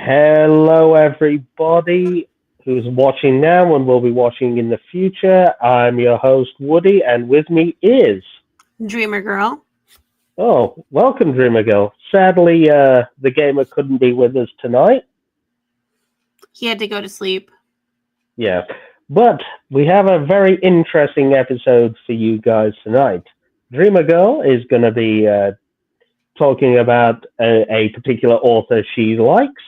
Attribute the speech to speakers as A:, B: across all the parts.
A: Hello, everybody who's watching now and will be watching in the future. I'm your host, Woody, and with me is.
B: Dreamer Girl.
A: Oh, welcome, Dreamer Girl. Sadly, the gamer couldn't be with us tonight.
B: He had to go to sleep.
A: Yeah. But we have a very interesting episode for you guys tonight. Dreamer Girl is going to be talking about a particular author she likes,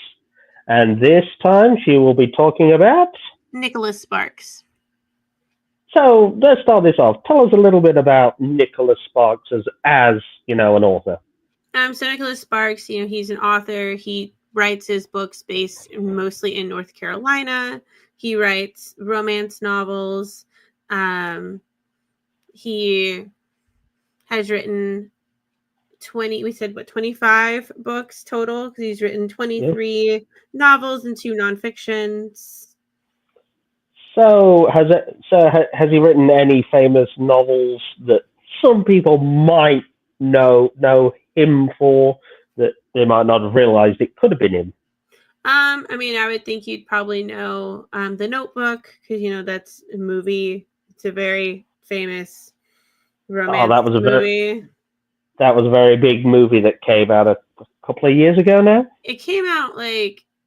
A: and this time she will be talking about.
B: Nicholas Sparks.
A: So let's start this off. Tell us a little bit about Nicholas Sparks as an author.
B: So Nicholas Sparks, he's an author. He writes his books based mostly in North Carolina. He writes romance novels. He has written 25 books total, because he's written
A: Yeah.
B: 23 novels and 2 nonfictions.
A: So has he written any famous novels that some people might know him for that they might not have realized it could have been him?
B: I would think you'd probably know The Notebook, because that's a movie. It's a very famous
A: Oh,
B: romance movie.
A: that was a very big movie that came out a couple of years ago now.
B: It came out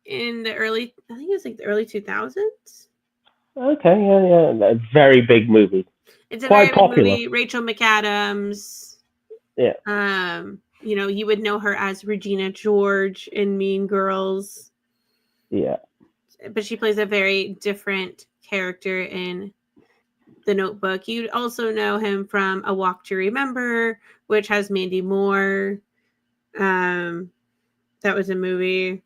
B: in I think it was the early 2000s.
A: Okay, yeah, a very big movie.
B: It's a
A: Quite
B: very big
A: popular.
B: movie. Rachel McAdams.
A: Yeah.
B: You would know her as Regina George in Mean Girls.
A: Yeah.
B: But she plays a very different character in The Notebook. You'd also know him from A Walk to Remember, which has Mandy Moore. That was a movie.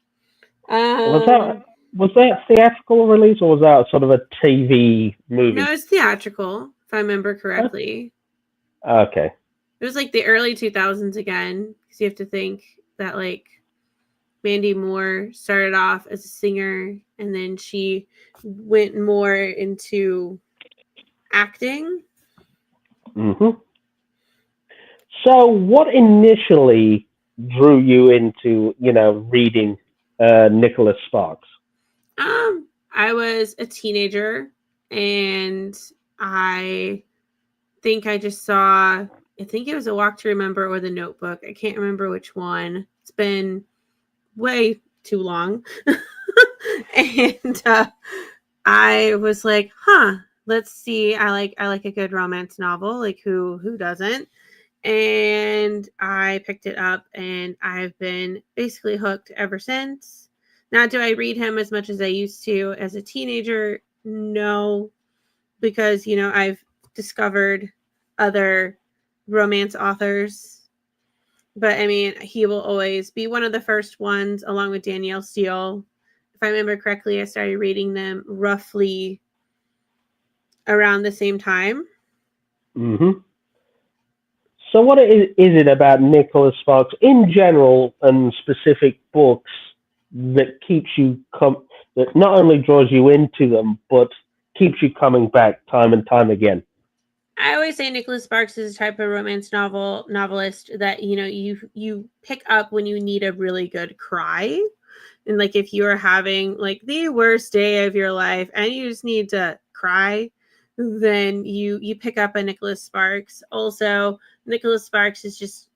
A: Was that theatrical release or was that sort of a TV movie?
B: No, it's theatrical, if I remember correctly.
A: Okay.
B: It was the early 2000s again, because you have to think that Mandy Moore started off as a singer and then she went more into acting.
A: Mm-hmm. So, what initially drew you into, reading Nicholas Sparks?
B: I was a teenager, and I think I just saw. I think it was A Walk to Remember or The Notebook. I can't remember which one. It's been way too long, and I was like, "Huh, let's see." I like a good romance novel. Who doesn't? And I picked it up, and I've been basically hooked ever since. Now, do I read him as much as I used to as a teenager? No, because I've discovered other romance authors. But he will always be one of the first ones, along with Danielle Steele. If I remember correctly, I started reading them roughly around the same time.
A: Mm-hmm. So, what is it about Nicholas Sparks in general and specific books that that not only draws you into them, but keeps you coming back time and time again?
B: I always say Nicholas Sparks is a type of romance novelist that you pick up when you need a really good cry, and if you are having the worst day of your life and you just need to cry, then you pick up a Nicholas Sparks. Also, Nicholas Sparks is just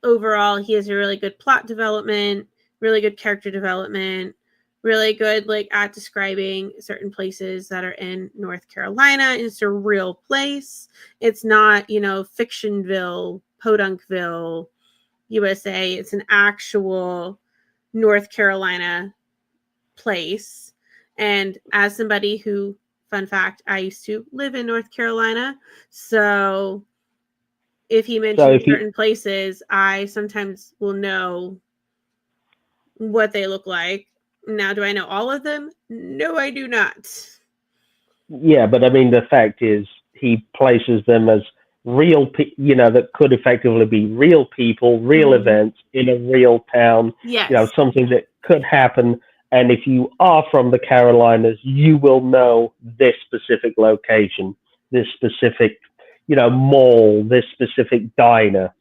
B: overall, he has a really good plot development, really good character development, really good at describing certain places that are in North Carolina. It's a real place. It's not, Fictionville, Podunkville, USA. It's an actual North Carolina place. And as somebody who, fun fact, I used to live in North Carolina, so if he
A: So,
B: mentions certain places, I sometimes will know what they look like. Now, do I know all of them? No, I do not.
A: yeah, but I mean, the fact is, he places them as real, that could effectively be real people, real events in a real town.
B: Yes.
A: Something that could happen. And if you are from the Carolinas, you will know this specific location, this specific, mall, this specific diner.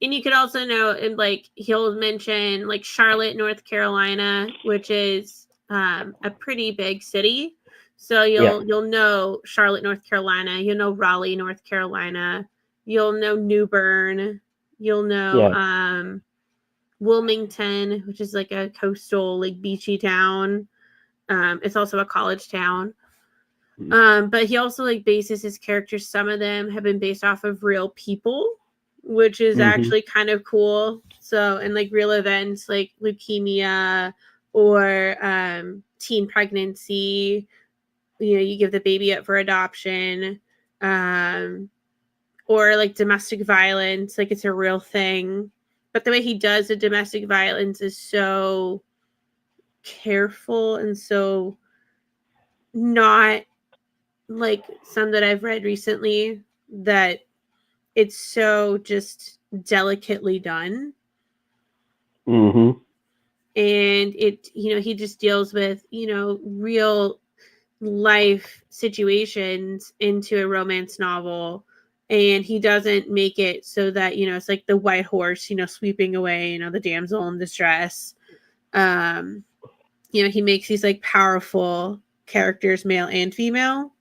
B: And you could also know, and like he'll mention like Charlotte, North Carolina, which is a pretty big city. So you'll know Charlotte, North Carolina. You'll know Raleigh, North Carolina. You'll know New Bern. You'll know Wilmington, which is like a coastal, like beachy town. It's also a college town. But he also like bases his characters. Some of them have been based off of real people, which is actually kind of cool. So, and like real events like leukemia or teen pregnancy, you give the baby up for adoption, or like domestic violence, like it's a real thing. But the way he does the domestic violence is so careful and so not like some that I've read recently, that it's so just delicately done.
A: Mm-hmm.
B: And it, he just deals with, real life situations into a romance novel. And he doesn't make it so that, it's like the white horse, sweeping away, the damsel in distress. He makes these like powerful characters, male and female.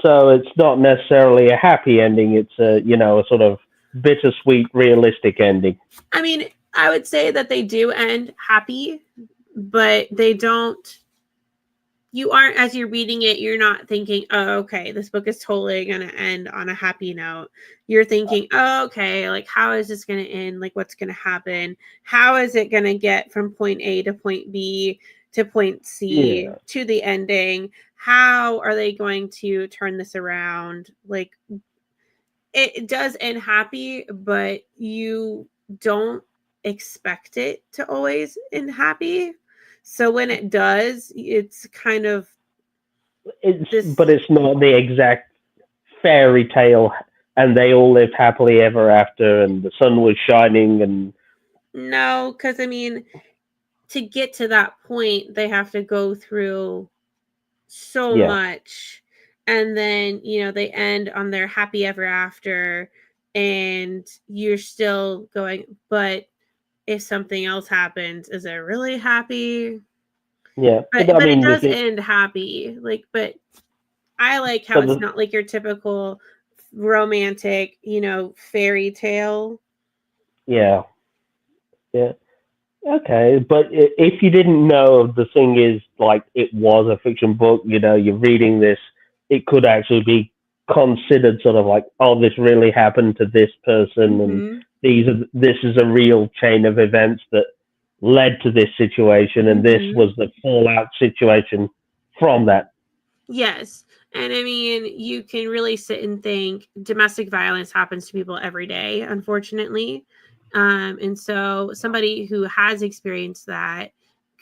A: So it's not necessarily a happy ending. It's a sort of bittersweet, realistic ending.
B: I mean, I would say that they do end happy, but they don't. You aren't, as you're reading it, you're not thinking, oh, okay, this book is totally going to end on a happy note. You're thinking, oh, okay, like, how is this going to end? Like, what's going to happen? How is it going to get from point A to point B to point C to the ending? How are they going to turn this around? Like, it does end happy, but you don't expect it to always end happy. So when it does, it's kind of
A: but it's not the exact fairy tale and they all lived happily ever after and the sun was shining. And
B: no, because I mean, to get to that point, they have to go through so much, and then they end on their happy ever after, and you're still going, but if something else happens, is it really happy? But it does end happy. Like, but I like how it's not like your typical romantic, fairy tale.
A: Yeah. Okay, but if you didn't know, the thing is, like, it was a fiction book, you're reading this, it could actually be considered sort of like, oh, this really happened to this person, and this is a real chain of events that led to this situation, and this was the fallout situation from that.
B: Yes. And I mean, you can really sit and think domestic violence happens to people every day, unfortunately. And so somebody who has experienced that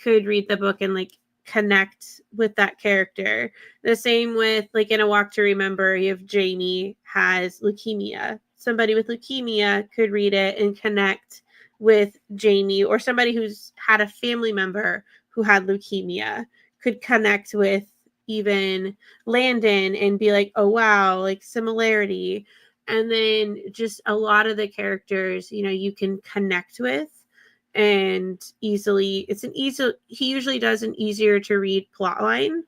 B: could read the book and like connect with that character. The same with like in A Walk to Remember, you have Jamie has leukemia. Somebody with leukemia could read it and connect with Jamie, or somebody who's had a family member who had leukemia could connect with even Landon and be like, oh wow, like similarity. And then just a lot of the characters, you can connect with and easily. He usually does an easier to read plot line,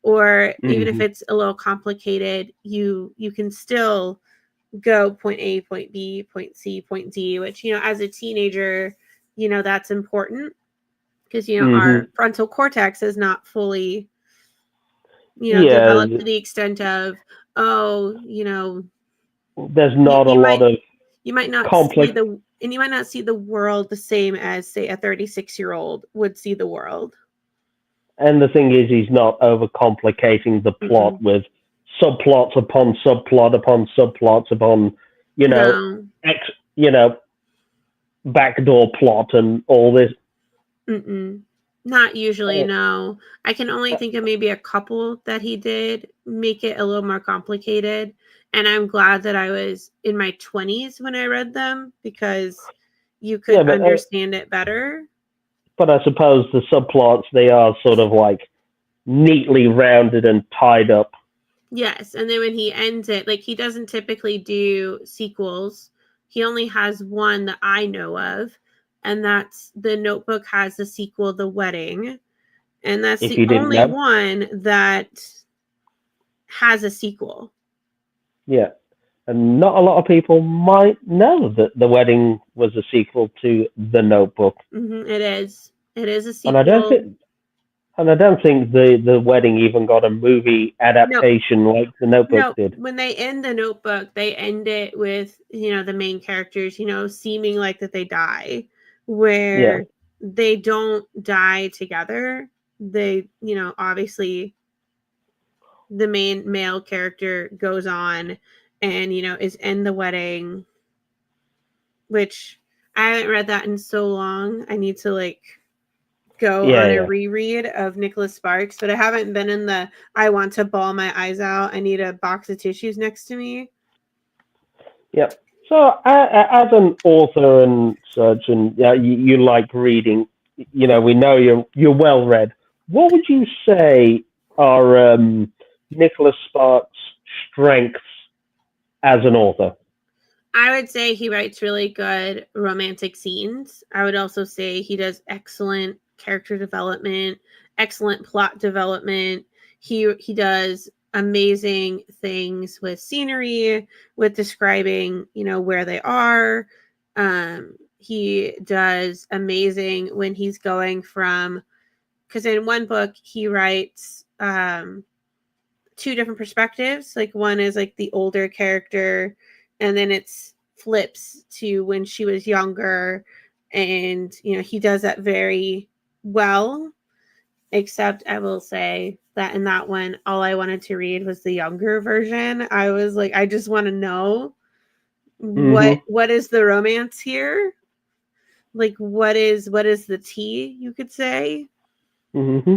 B: or even if it's a little complicated, you can still go point A, point B, point C, point D, which, as a teenager, that's important because, our frontal cortex is not fully, developed to the extent of,
A: there's not a lot of
B: you might not see the world the same as, say, a 36-year-old would see the world.
A: And the thing is, he's not overcomplicating the plot with subplots upon subplot upon subplots upon, backdoor plot and all this.
B: Not usually, no. I can only think of maybe a couple that he did make it a little more complicated. And I'm glad that I was in my 20s when I read them, because you could understand it better.
A: But I suppose the subplots, they are sort of like neatly rounded and tied up.
B: Yes. And then when he ends it, like, he doesn't typically do sequels. He only has one that I know of, and that's The Notebook has a sequel, The Wedding, and that's
A: If
B: the
A: you didn't
B: only
A: know.
B: one that has a sequel.
A: Yeah. And not a lot of people might know that The Wedding was a sequel to The Notebook.
B: It is. It is a
A: And I don't
B: sequel.
A: think the Wedding even got a movie
B: No,
A: adaptation like The Notebook
B: no.
A: did.
B: When they end The Notebook, they end it with, the main characters, seeming like that they die,
A: Yeah.
B: where they don't die together. They, obviously the main male character goes on and, is in the wedding, which I haven't read that in so long. I need to go
A: Yeah,
B: on a
A: yeah.
B: reread of Nicholas Sparks, but I haven't been in the I want to bawl my eyes out. I need a box of tissues next to me.
A: Yeah. So, as an author and such, and you like reading, we know you're well read. What would you say are Nicholas Sparks' strengths as an author?
B: I would say he writes really good romantic scenes. I would also say he does excellent character development, excellent plot development. He does amazing things with scenery, with describing, where they are. He does amazing when he's going from, because in one book he writes two different perspectives. Like one is like the older character, and then it's flips to when she was younger, and he does that very well. Except I will say that in that one, all I wanted to read was the younger version. I was like, I just want to know
A: Mm-hmm.
B: what is the romance here? Like what is the tea, you could say?
A: Mm-hmm.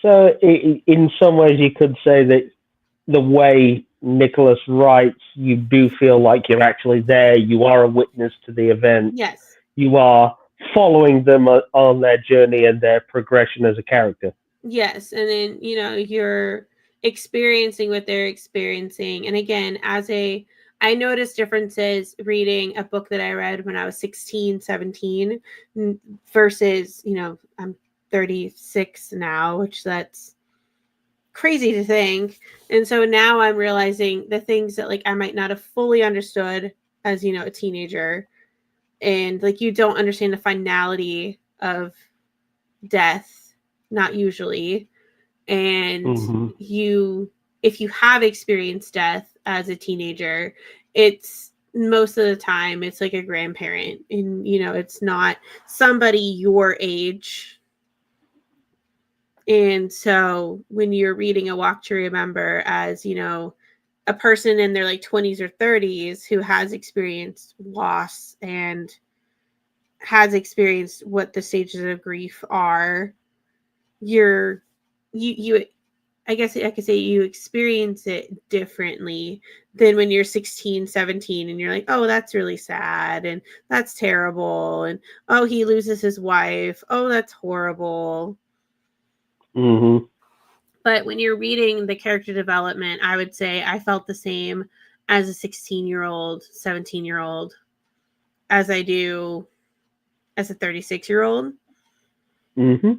A: So, in some ways, you could say that the way Nicholas writes, you do feel like you're actually there. You are a witness to the event.
B: Yes.
A: You are following them on their journey and their progression as a character.
B: Yes, and then you're experiencing what they're experiencing. And again, I noticed differences reading a book that I read when I was 16, 17 versus, I'm 36 now, which that's crazy to think. And so now I'm realizing the things that I might not have fully understood as, a teenager, and you don't understand the finality of death, not usually. And
A: Mm-hmm.
B: if you have experienced death as a teenager, it's most of the time it's like a grandparent, and it's not somebody your age. And so when you're reading A Walk to Remember as a person in their 20s or 30s who has experienced loss and has experienced what the stages of grief are, you're you I guess I could say you experience it differently than when you're 16, 17, and you're like, oh, that's really sad, and that's terrible, and oh, he loses his wife, oh, that's horrible.
A: Mm-hmm.
B: But when you're reading the character development, I would say I felt the same as a 16-year-old, 17-year-old as I do as a 36-year-old.
A: Mm-hmm.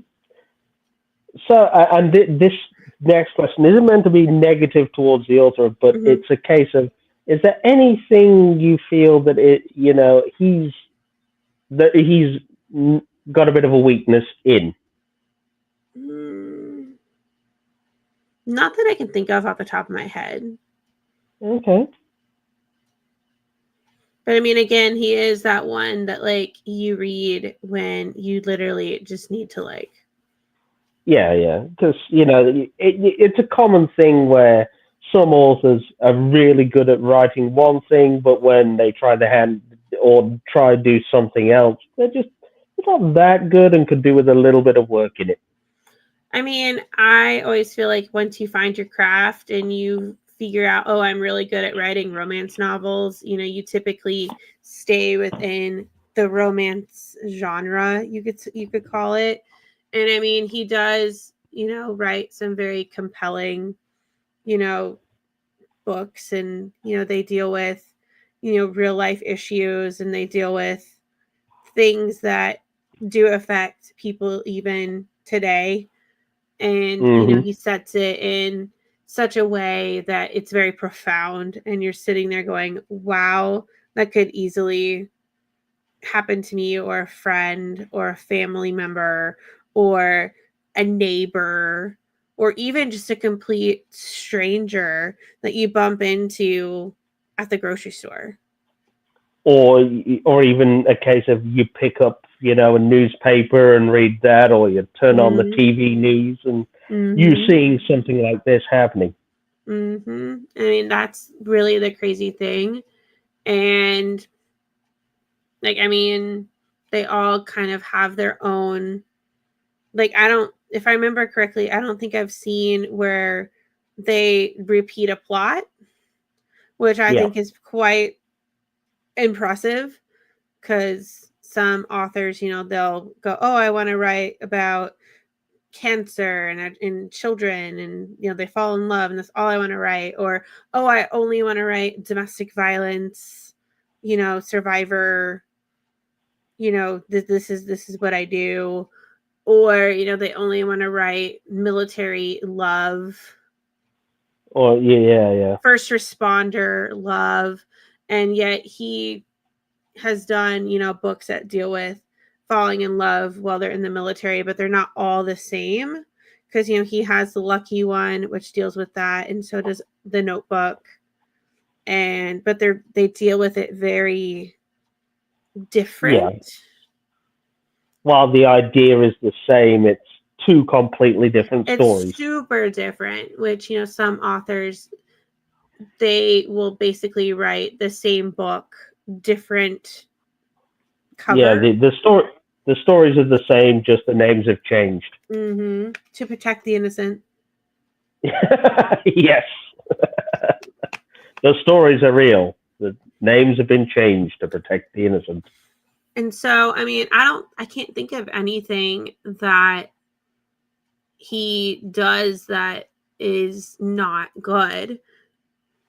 A: So, and this next question isn't meant to be negative towards the author, but
B: Mm-hmm.
A: it's a case of: is there anything you feel that he's got a bit of a weakness in?
B: Not that I can think of off the top of my head.
A: Okay.
B: But I mean, again, he is that one that you read when you literally just need to
A: Yeah, yeah, because it's a common thing where some authors are really good at writing one thing, but when they try their hand or try to do something else, it's not that good and could do with a little bit of work in it.
B: I mean, I always feel like once you find your craft and you figure out, oh, I'm really good at writing romance novels, you typically stay within the romance genre, you could call it. And I mean, he does, write some very compelling, you know, books, and they deal with real life issues, and they deal with things that do affect people even today. And
A: Mm-hmm.
B: he sets it in such a way that it's very profound, and you're sitting there going, wow, that could easily happen to me, or a friend, or a family member, or a neighbor, or even just a complete stranger that you bump into at the grocery store.
A: Or even a case of you pick up, a newspaper and read that, or you turn on the
B: Mm-hmm.
A: TV news and you
B: Mm-hmm.
A: seeing something like this happening.
B: Mm-hmm. I mean, that's really the crazy thing. And they all kind of have their own, if I remember correctly, I don't think I've seen where they repeat a plot, which I
A: Yeah,
B: think is quite impressive, because some authors, they'll go, oh, I want to write about cancer and in children, and they fall in love, and that's all I want to write. Or, oh, I only want to write domestic violence, survivor, this is what I do. Or, they only want to write military love,
A: or yeah.
B: first responder love. And yet he has done, books that deal with falling in love while they're in the military, but they're not all the same, because he has the Lucky One, which deals with that, and so does The Notebook. But they deal with it very
A: Yeah.
B: different.
A: While the idea is the same, it's two completely different
B: It's
A: stories.
B: super different, which some authors, they will basically write the same book, different
A: Yeah,
B: cover.
A: the stories are the same, just the names have changed.
B: Mm-hmm. To protect the innocent.
A: Yes. The stories are real. The names have been changed to protect the innocent.
B: And so, I can't think of anything that he does that is not good.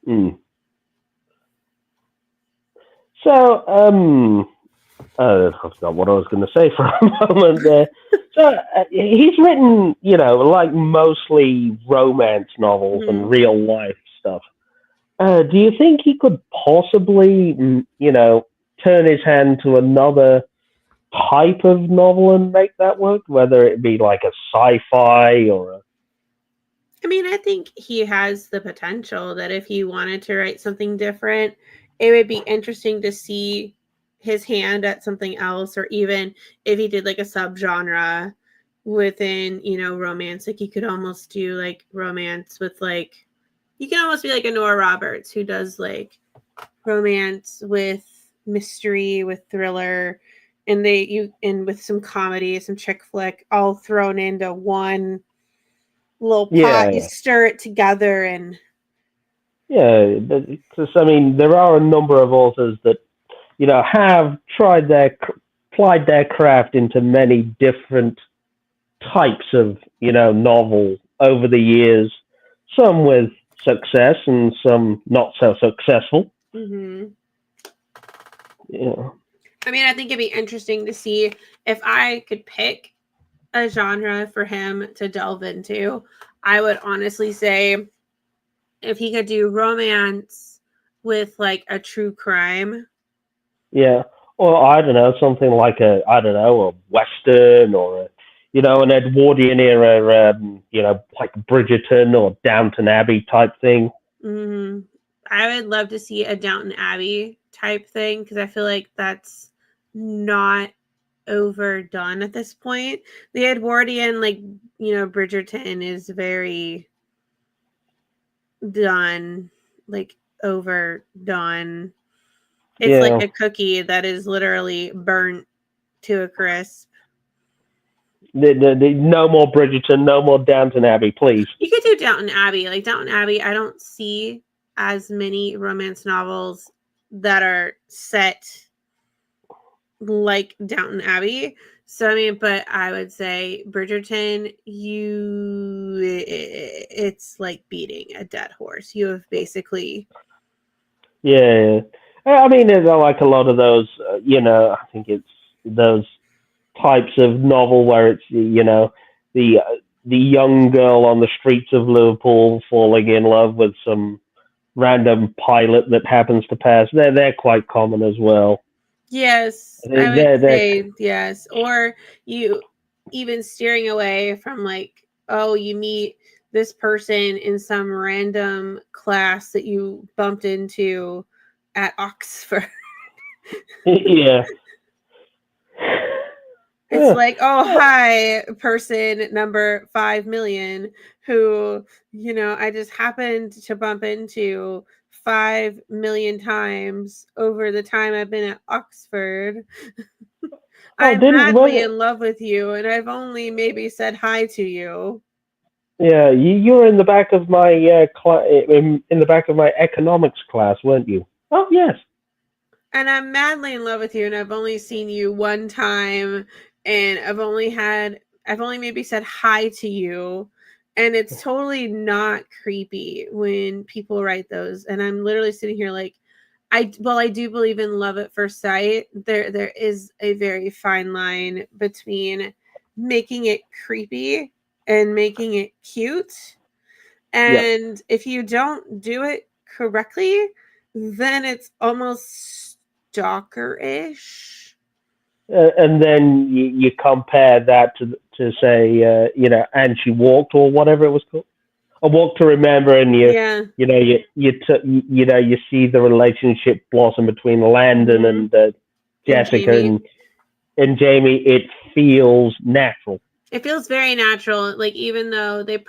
A: Mm. So, I forgot what I was going to say for a moment there. So, he's written, like mostly romance novels
B: Mm-hmm.
A: and real life stuff. Do you think he could possibly, turn his hand to another type of novel and make that work? Whether it be like a sci-fi or a
B: I think he has the potential that if he wanted to write something different, it would be interesting to see his hand at something else, or even if he did like a subgenre within, romance. Like, you could almost do like romance with, like, you can almost be like a Nora Roberts, who does like romance with mystery, with thriller, and with some comedy, some chick flick, all thrown into one little pot. You
A: yeah,
B: stir it together, and
A: yeah. Because there are a number of authors that have applied their craft into many different types of novel over the years. Some with success and some not so successful.
B: mm-hmm.
A: Yeah.
B: I think it'd be interesting to see if I could pick a genre for him to delve into. I would honestly say if he could do romance with like a true crime.
A: Yeah. Or I don't know, something like a western or an Edwardian era, like Bridgerton or Downton Abbey type thing.
B: Mm-hmm. I would love to see a Downton Abbey type thing, because I feel like that's not overdone at this point. The Edwardian, like, Bridgerton is very done, like overdone. It's like
A: Yeah.
B: a cookie that is literally burnt to a crisp.
A: No more Bridgerton, no more Downton Abbey, please.
B: You could do Downton Abbey. Like, Downton Abbey, I don't see as many romance novels that are set like Downton Abbey. So but I would say Bridgerton, it's like beating a dead horse. You have basically
A: Yeah. I mean, there's like a lot of those, I think it's those types of novel where it's, the young girl on the streets of Liverpool falling in love with some random pilot that happens to pass. They're quite common as well.
B: Yes, I would say yes. Or you even steering away from like, oh, you meet this person in some random class that you bumped into at Oxford.
A: Yeah.
B: It's like, oh, hi, person number 5 million, who, I just happened to bump into 5 million times over the time I've been at Oxford. I'm madly in love with you, and I've only maybe said hi to you.
A: Yeah, you were in the back of my in the back of my economics class, weren't you? Oh, yes.
B: And I'm madly in love with you, and I've only seen you one time, and I've only maybe said hi to you, and it's totally not creepy when people write those. And I'm literally sitting here like, I do believe in love at first sight. There is a very fine line between making it creepy and making it cute. And if you don't do it correctly, then it's almost stalker-ish.
A: And then you compare that to say, and she walked or whatever it was called, a walk to remember, and you see the relationship blossom between Landon and Jessica and Jamie. It feels natural.
B: It feels very natural. Like, even though they'd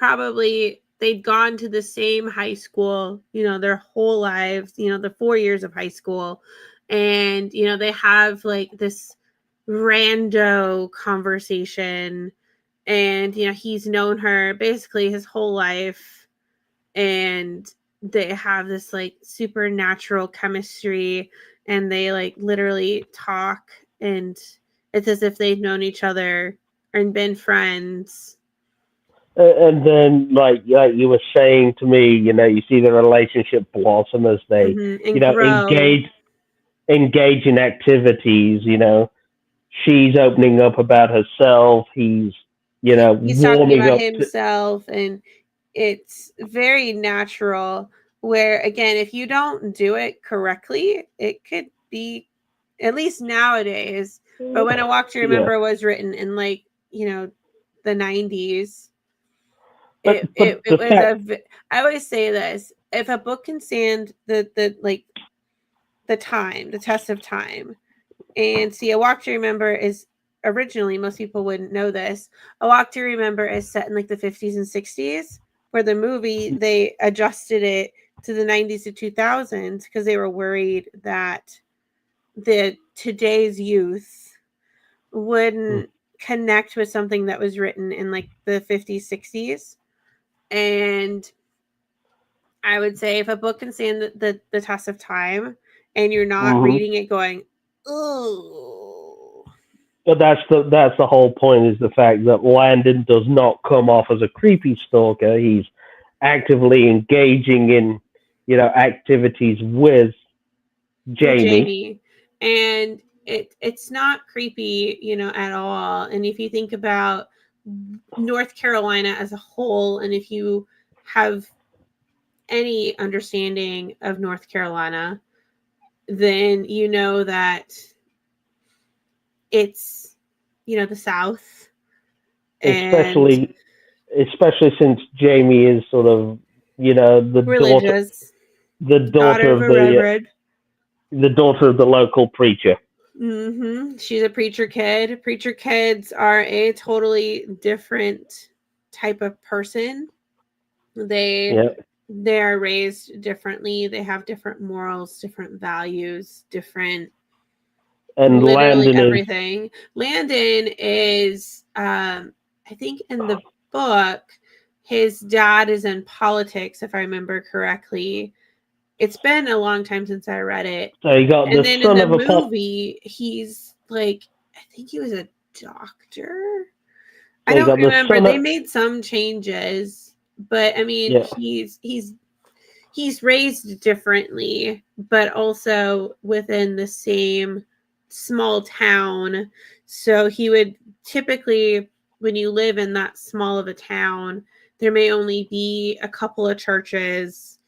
B: gone to the same high school, their whole lives, the 4 years of high school, and they have like this rando conversation, and he's known her basically his whole life, and they have this like supernatural chemistry, and they like literally talk, and it's as if they've known each other and been friends.
A: And then, like you were saying to me, you see the relationship blossom as they,
B: grow.
A: engage in activities. She's opening up about herself. He's
B: talking about himself, and it's very natural. Where again, if you don't do it correctly, it could be, at least nowadays. But when A Walk to Remember was written in like the 90s, it was I always say this: if a book can stand the test of time, and see, A Walk to Remember is originally, most people wouldn't know this, A Walk to Remember is set in like the 50s and 60s, where the movie, they adjusted it to the 90s to 2000s because they were worried that today's youth wouldn't connect with something that was written in like the 50s, 60s. And I would say if a book can stand the test of time, and you're not reading it going, ooh.
A: But that's the whole point, is the fact that Landon does not come off as a creepy stalker. He's actively engaging in, activities with Jamie.
B: And it's not creepy, at all. And if you think about North Carolina as a whole, and if you have any understanding of North Carolina, then you know that it's the South,
A: especially since Jamie is sort of the
B: religious,
A: the daughter of the daughter of the local preacher.
B: She's a preacher kid. Preacher kids are a totally different type of person. They are raised differently. They have different morals, different values, different,
A: and
B: literally everything. Landon is, I think in the book, his dad is in politics, if I remember correctly. It's been a long time since I read it.
A: So you got
B: and then in the movie, he's like, I think he was a doctor. I don't remember. They made some changes, but I mean, he's he's raised differently, but also within the same small town. So he would typically, when you live in that small of a town, there may only be a couple of churches,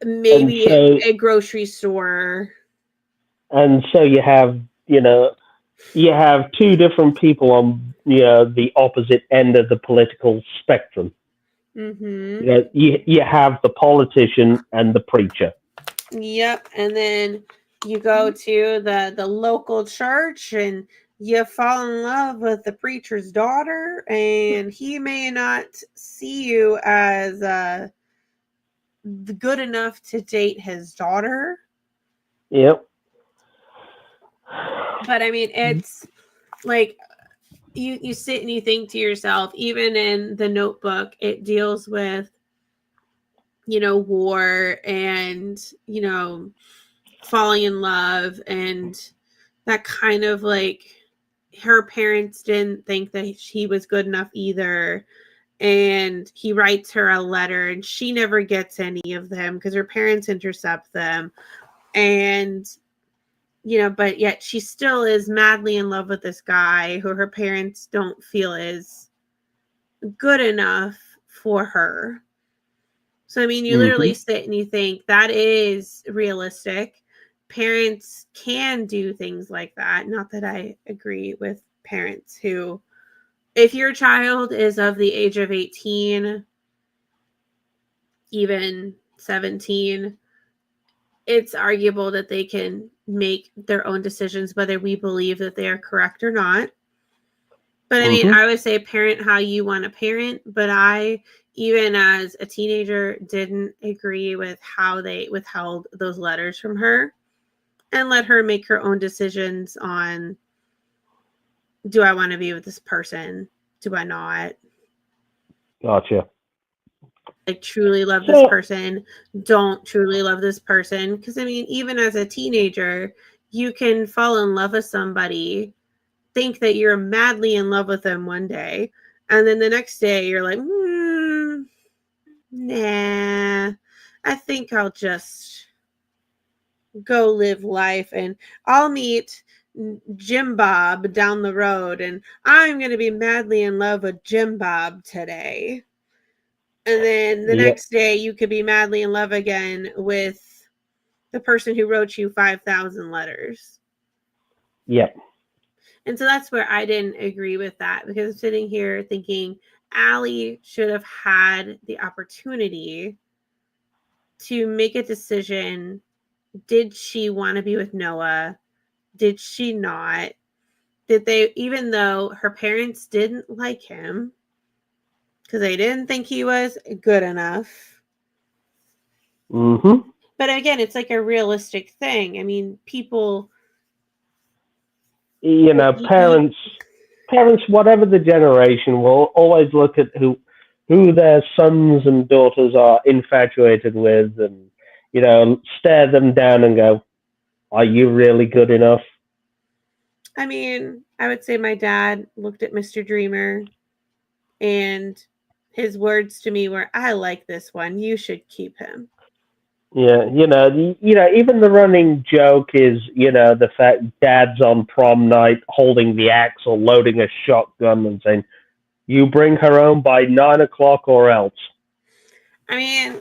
B: maybe a grocery store.
A: And so you have, you have two different people on, the opposite end of the political spectrum.
B: Mm-hmm.
A: You have the politician and the preacher.
B: Yep. And then you go to the local church and you fall in love with the preacher's daughter, and he may not see you as good enough to date his daughter.
A: Yep.
B: But I mean, it's like you sit and you think to yourself, even in the Notebook, it deals with, war and, falling in love, and that kind of like her parents didn't think that she was good enough either. And he writes her a letter and she never gets any of them because her parents intercept them. And, but yet she still is madly in love with this guy who her parents don't feel is good enough for her. So, I mean, you literally sit and you think that is realistic. Parents can do things like that. Not that I agree with parents who, if your child is of the age of 18, even 17, it's arguable that they can make their own decisions, whether we believe that they are correct or not. But I mean, I would say parent how you want to parent, but I, even as a teenager, didn't agree with how they withheld those letters from her and let her make her own decisions on, do I want to be with this person? Do I not?
A: Gotcha.
B: Like, truly love this person, don't truly love this person. Because, I mean, even as a teenager, you can fall in love with somebody, think that you're madly in love with them one day, and then the next day you're like, nah, I think I'll just go live life and I'll meet Jim Bob down the road and I'm going to be madly in love with Jim Bob today. And then the next day you could be madly in love again with the person who wrote you 5,000 letters.
A: Yep.
B: And so that's where I didn't agree with that, because I'm sitting here thinking Allie should have had the opportunity to make a decision. Did she want to be with Noah? Did she not? Did they, even though her parents didn't like him because they didn't think he was good enough. But again, it's like a realistic thing. I mean, people,
A: parents, whatever the generation, will always look at who their sons and daughters are infatuated with, and stare them down and go, "Are you really good enough?"
B: I mean, I would say my dad looked at Mr. Dreamer, and his words to me were, "I like this one. You should keep him."
A: Yeah, even the running joke is, the fact Dad's on prom night holding the axe or loading a shotgun and saying, "You bring her home by 9 o'clock or else."
B: I mean,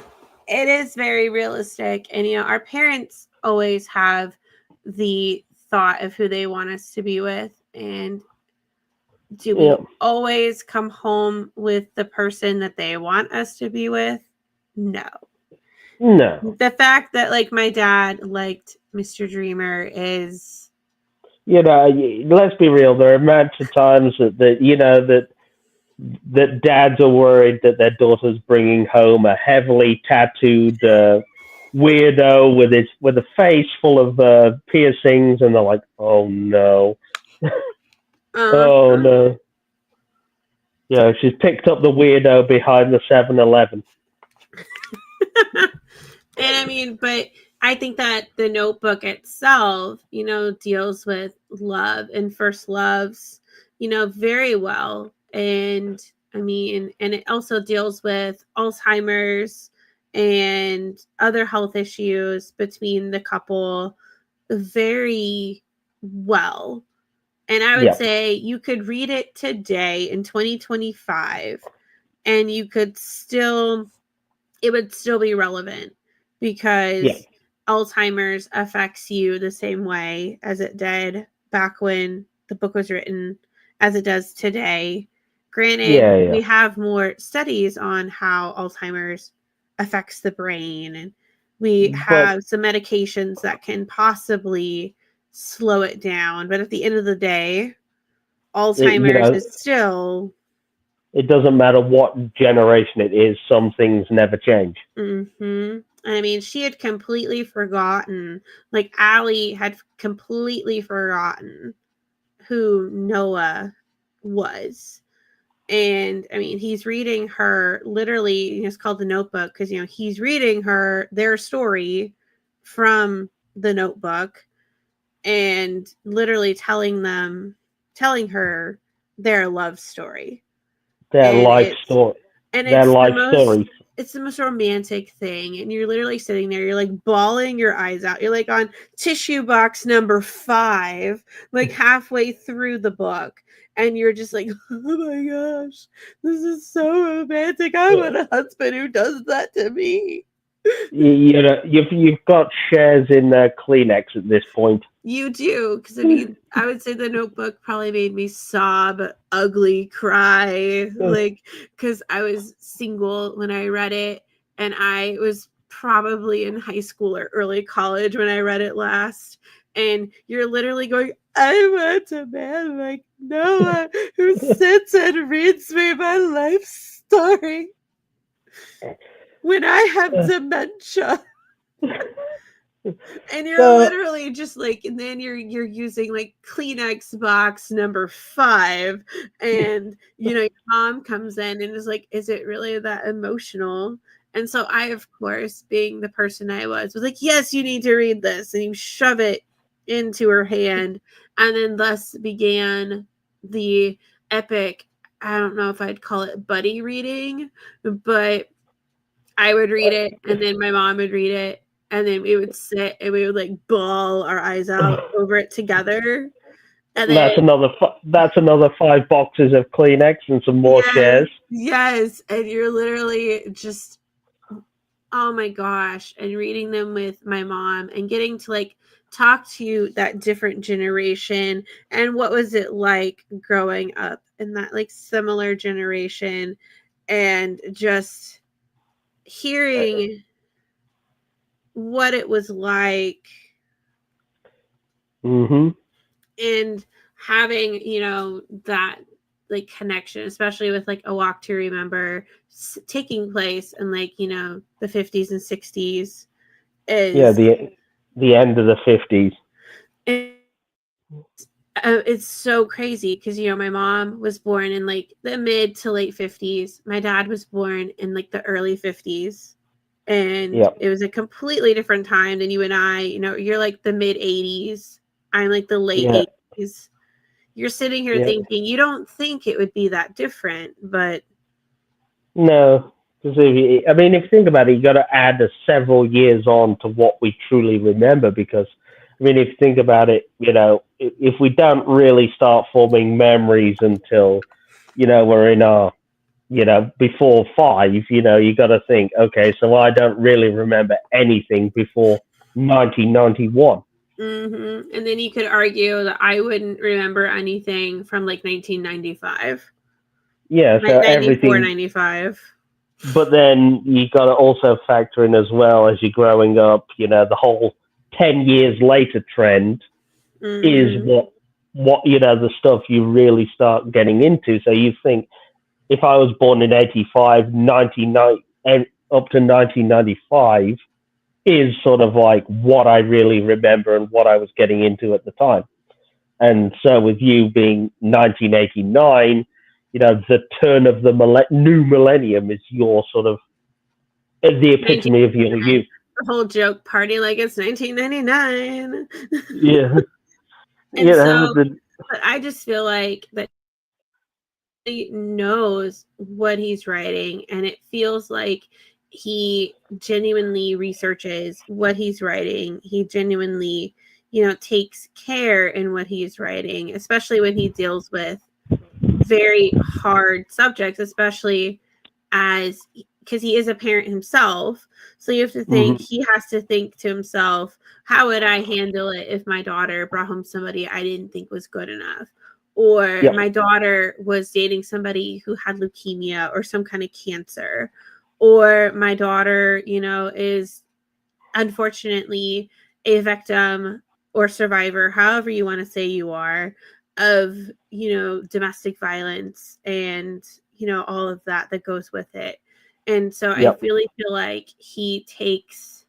B: it is very realistic. And, our parents always have the thought of who they want us to be with. And do we always come home with the person that they want us to be with? No. The fact that, like, my dad liked Mr. Dreamer is,
A: let's be real. There are amounts of times that dads are worried that their daughter's bringing home a heavily tattooed weirdo with a face full of piercings, and they're like, "Oh no, oh no." Yeah, she's picked up the weirdo behind the 7-Eleven.
B: And I mean, but I think that the Notebook itself, deals with love and first loves, very well. And I mean, and it also deals with Alzheimer's and other health issues between the couple very well. And I would
A: Yeah.
B: say you could read it today in 2025 and you could still, it would still be relevant because
A: Yeah.
B: Alzheimer's affects you the same way as it did back when the book was written, as it does today. Granted,
A: Yeah. Yeah.
B: we have more studies on how Alzheimer's affects the brain, and we
A: But
B: have some medications that can possibly slow it down. But at the end of the day,
A: you
B: Alzheimer's
A: know,
B: is still.
A: it doesn't matter what generation it is. Some things never change.
B: Mm-hmm. I mean, she had completely forgotten, like Allie had completely forgotten who Noah was. And I mean, he's reading her literally, it's called The Notebook because, he's reading her their story from the notebook and literally telling her their love story.
A: Their
B: And
A: life
B: it's
A: story.
B: and
A: Their
B: it's the
A: life
B: most
A: stories.
B: it's the most romantic thing, and you're literally sitting there, you're like bawling your eyes out, you're like on tissue box number 5, like halfway through the book, and you're just like, oh my gosh, this is so romantic. I want a husband who does that to me.
A: You've got shares in Kleenex at this point.
B: You do, because I mean, I would say The Notebook probably made me sob, ugly, cry, like, because I was single when I read it, and I was probably in high school or early college when I read it last. And you're literally going, I want a man like Noah who sits and reads me my life story when I have dementia. And you're
A: So
B: literally just like, and then you're using like Kleenex box number 5, and your mom comes in and is like, is it really that emotional? And so I, of course, being the person I was like, yes, you need to read this, and you shove it into her hand, and then thus began the epic, I don't know if I'd call it buddy reading, but I would read it, and then my mom would read it, and then we would sit and we would like bawl our eyes out over it together. And then
A: that's another 5 boxes of Kleenex and some more
B: yes,
A: shares.
B: yes, and you're literally just, oh my gosh, and reading them with my mom and getting to like talk to that different generation and what was it like growing up in that like similar generation, and just hearing what it was like
A: Mm-hmm.
B: and having that like connection, especially with like A Walk to Remember taking place in like the 50s and 60s,
A: Yeah,
B: is
A: the end of the 50s.
B: It's so crazy because my mom was born in like the mid to late 50s, my dad was born in like the early 50s, and
A: Yep.
B: it was a completely different time than you and I. You're like the mid 80s, I'm like the late
A: Yeah.
B: 80s. You're sitting here
A: Yeah.
B: thinking you don't think it would be that different, but
A: No, because if you think about it, you got to add several years on to what we truly remember. Because if you think about it, if we don't really start forming memories until we're in our before 5, you got to think, okay, so I don't really remember anything before 1991.
B: and then you could argue that I wouldn't remember anything from like 1995.
A: Yeah, so
B: 94,
A: everything.
B: 95.
A: But then you got to also factor in as well, as you're growing up, the whole 10 years later trend is what the stuff you really start getting into. So you think, if I was born in 85, 99, and up to 1995 is sort of like what I really remember and what I was getting into at the time. And so with you being 1989, the turn of the new millennium is your sort of the epitome of your youth.
B: The whole joke, party like it's 1999.
A: Yeah.
B: But I just feel like that he knows what he's writing, and it feels like he genuinely researches what he's writing. He genuinely, takes care in what he's writing, especially when he deals with very hard subjects, especially because he is a parent himself. So you have to think, he has to think to himself, how would I handle it if my daughter brought home somebody I didn't think was good enough? Or my daughter was dating somebody who had leukemia or some kind of cancer. Or my daughter, is unfortunately a victim or survivor, however you want to say you are, of, domestic violence and, all of that goes with it. And so I really feel like he takes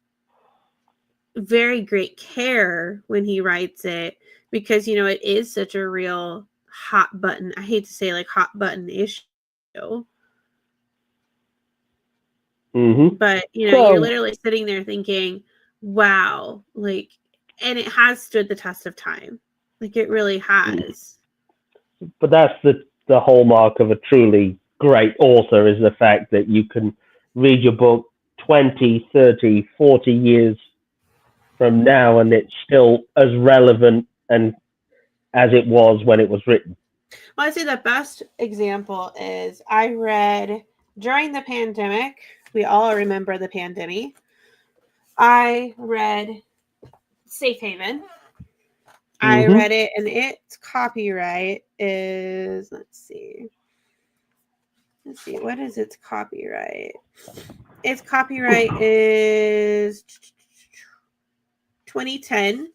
B: very great care when he writes it because, it is such a real hot button. I hate to say like hot button issue. But, you're literally sitting there thinking, wow, like, and it has stood the test of time. Like, it really has.
A: But that's the hallmark of a truly great author, is the fact that you can read your book 20, 30, 40 years from now and it's still as relevant and as it was when it was written.
B: Well, I'd say the best example is I read during the pandemic. We all remember the pandemic. I read Safe Haven. I read it, and its copyright is, let's see, what is its copyright? Its copyright is 2010.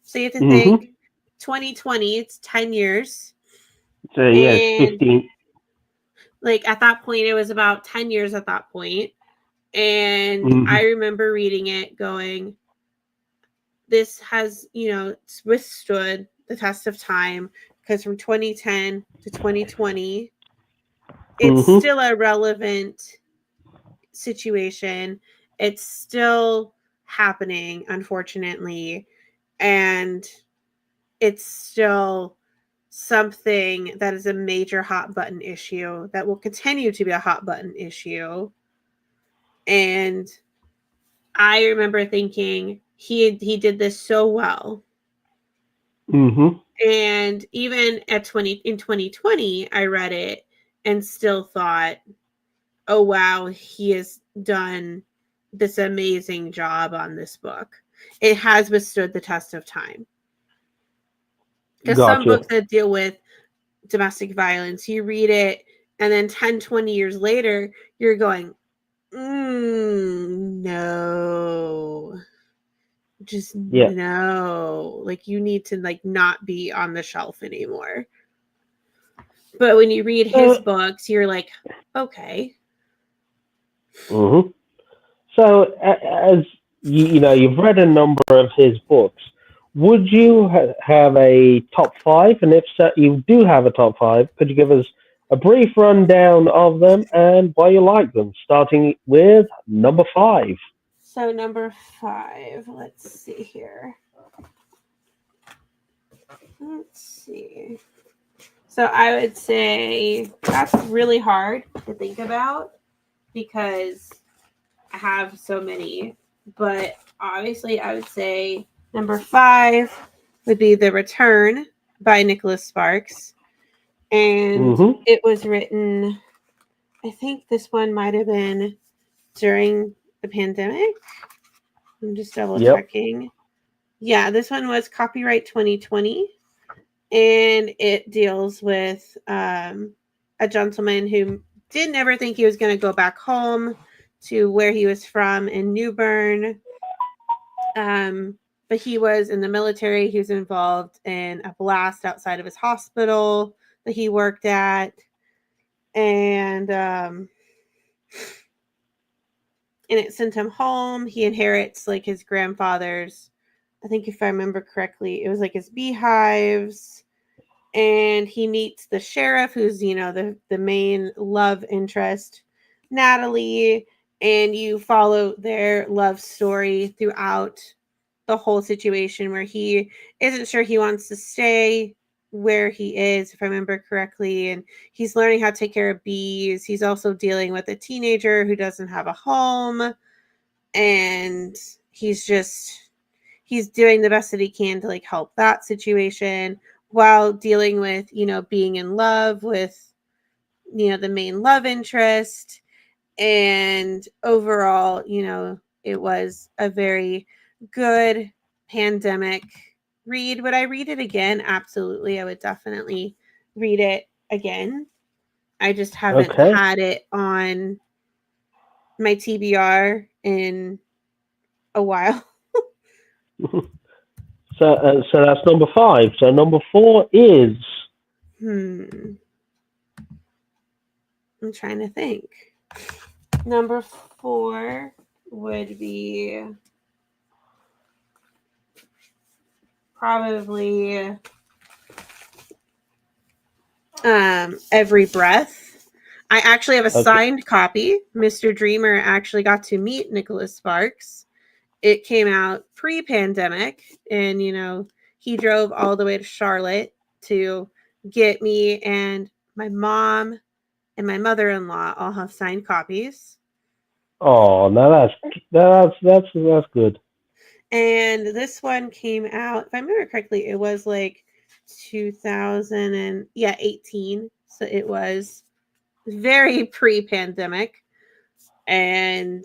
B: So you have to think 2020, it's 10 years.
A: So yes, 15.
B: Like at that point, it was about 10 years at that point. And I remember reading it going, this has, withstood the test of time, because from 2010 to 2020, it's still a relevant situation. It's still happening, unfortunately. And it's still something that is a major hot button issue that will continue to be a hot button issue. And I remember thinking he did this so well. And even in 2020, I read it and still thought, oh wow, he has done this amazing job on this book. It has withstood the test of time. Because some books that deal with domestic violence, you read it and then 10, 20 years later, you're going, no. Just no. Like, you need to like not be on the shelf anymore. But when you read his books, you're like, okay.
A: So as you've read a number of his books. Would you have a top 5? And if so, you do have a top 5, could you give us a brief rundown of them and why you like them, starting with number 5?
B: So number 5, let's see here. Let's see. So I would say that's really hard to think about because I have so many. But obviously I would say number 5 would be The Return by Nicholas Sparks. And it was written, I think this one might have been during the pandemic. I'm just double checking. Yeah, this one was copyright 2020. And it deals with a gentleman who didn't ever think he was going to go back home to where he was from in New Bern. But he was in the military. He was involved in a blast outside of his hospital that he worked at. And it sent him home. He inherits like his grandfather's, I think if I remember correctly, it was like his beehives. And he meets the sheriff, who's, the main love interest, Natalie. And you follow their love story throughout the whole situation where he isn't sure he wants to stay where he is, if I remember correctly, and he's learning how to take care of bees. He's also dealing with a teenager who doesn't have a home, and he's doing the best that he can to like help that situation while dealing with, being in love with, the main love interest. And overall, it was a very good pandemic read. Would I read it again? Absolutely. I would definitely read it again. I just haven't
A: Okay.
B: had it on my TBR in a while.
A: So that's number 5. So number 4 is.
B: I'm trying to think. Number 4 would be probably Every Breath. I actually have a signed copy. Mr. Dreamer actually got to meet Nicholas Sparks. It came out pre-pandemic, and he drove all the way to Charlotte to get me, and my mom and my mother-in-law all have signed copies.
A: Oh, now that's good.
B: And this one came out, if I remember correctly, it was like 2018. So it was very pre-pandemic. And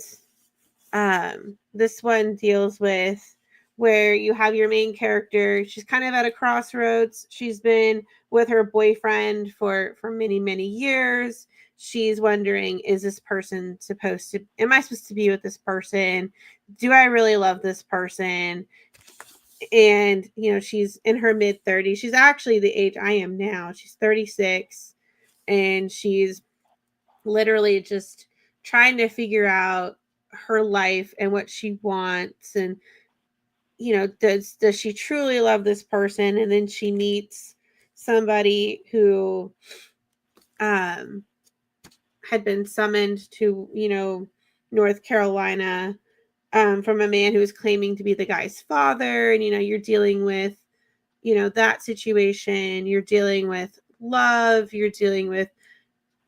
B: this one deals with where you have your main character. She's kind of at a crossroads. She's been with her boyfriend for many, many years. She's wondering, is this person am I supposed to be with this person? Do I really love this person? And she's in her mid 30s. She's actually the age I am now. She's 36, and she's literally just trying to figure out her life and what she wants, and does she truly love this person? And then she meets somebody who had been summoned to North Carolina from a man who was claiming to be the guy's father. And you're dealing with that situation. You're dealing with love. You're dealing with,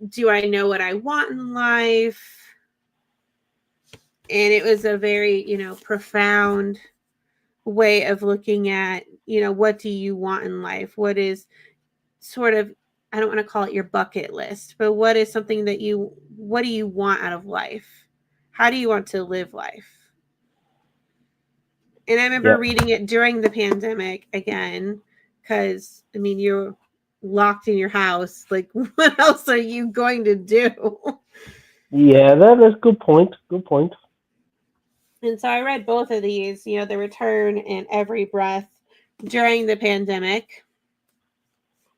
B: do I know what I want in life? And it was a very profound way of looking at what do you want in life? What is sort of, I don't want to call it your bucket list, but what is something what do you want out of life? How do you want to live life? And I remember reading it during the pandemic again, because you're locked in your house. Like, what else are you going to do?
A: Yeah, that is good point. Good point.
B: And so I read both of these, The Return and Every Breath, during the pandemic.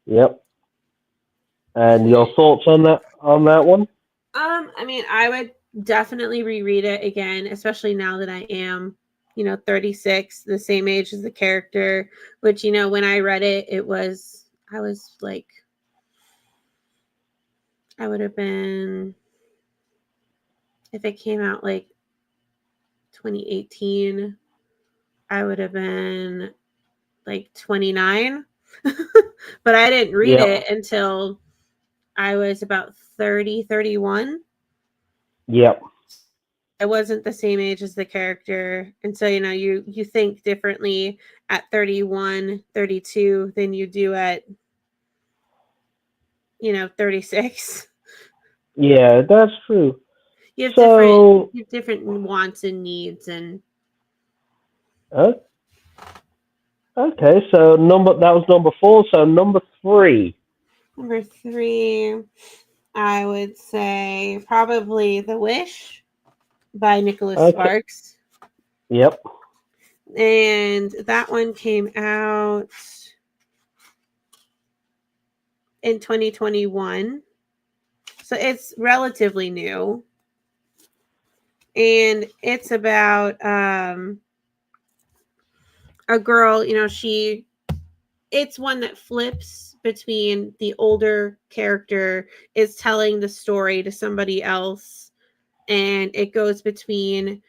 A: Yep. And your thoughts on that one?
B: I would definitely reread it again, especially now that I am, 36, the same age as the character, which, when I read it, I was like, I would have been, if it came out like 2018, I would have been like 29. But I didn't read it until I was about 30, 31.
A: Yep.
B: I wasn't the same age as the character. And so, you think differently at 31, 32 than you do at, 36.
A: Yeah, that's true.
B: You have different wants and needs. And
A: okay, so that was number 4. So number 3.
B: Number 3, I would say probably The Wish by Nicholas Sparks.
A: Yep.
B: And that one came out in 2021. So it's relatively new. And it's about a girl, it's one that flips between the older character is telling the story to somebody else. And it goes between,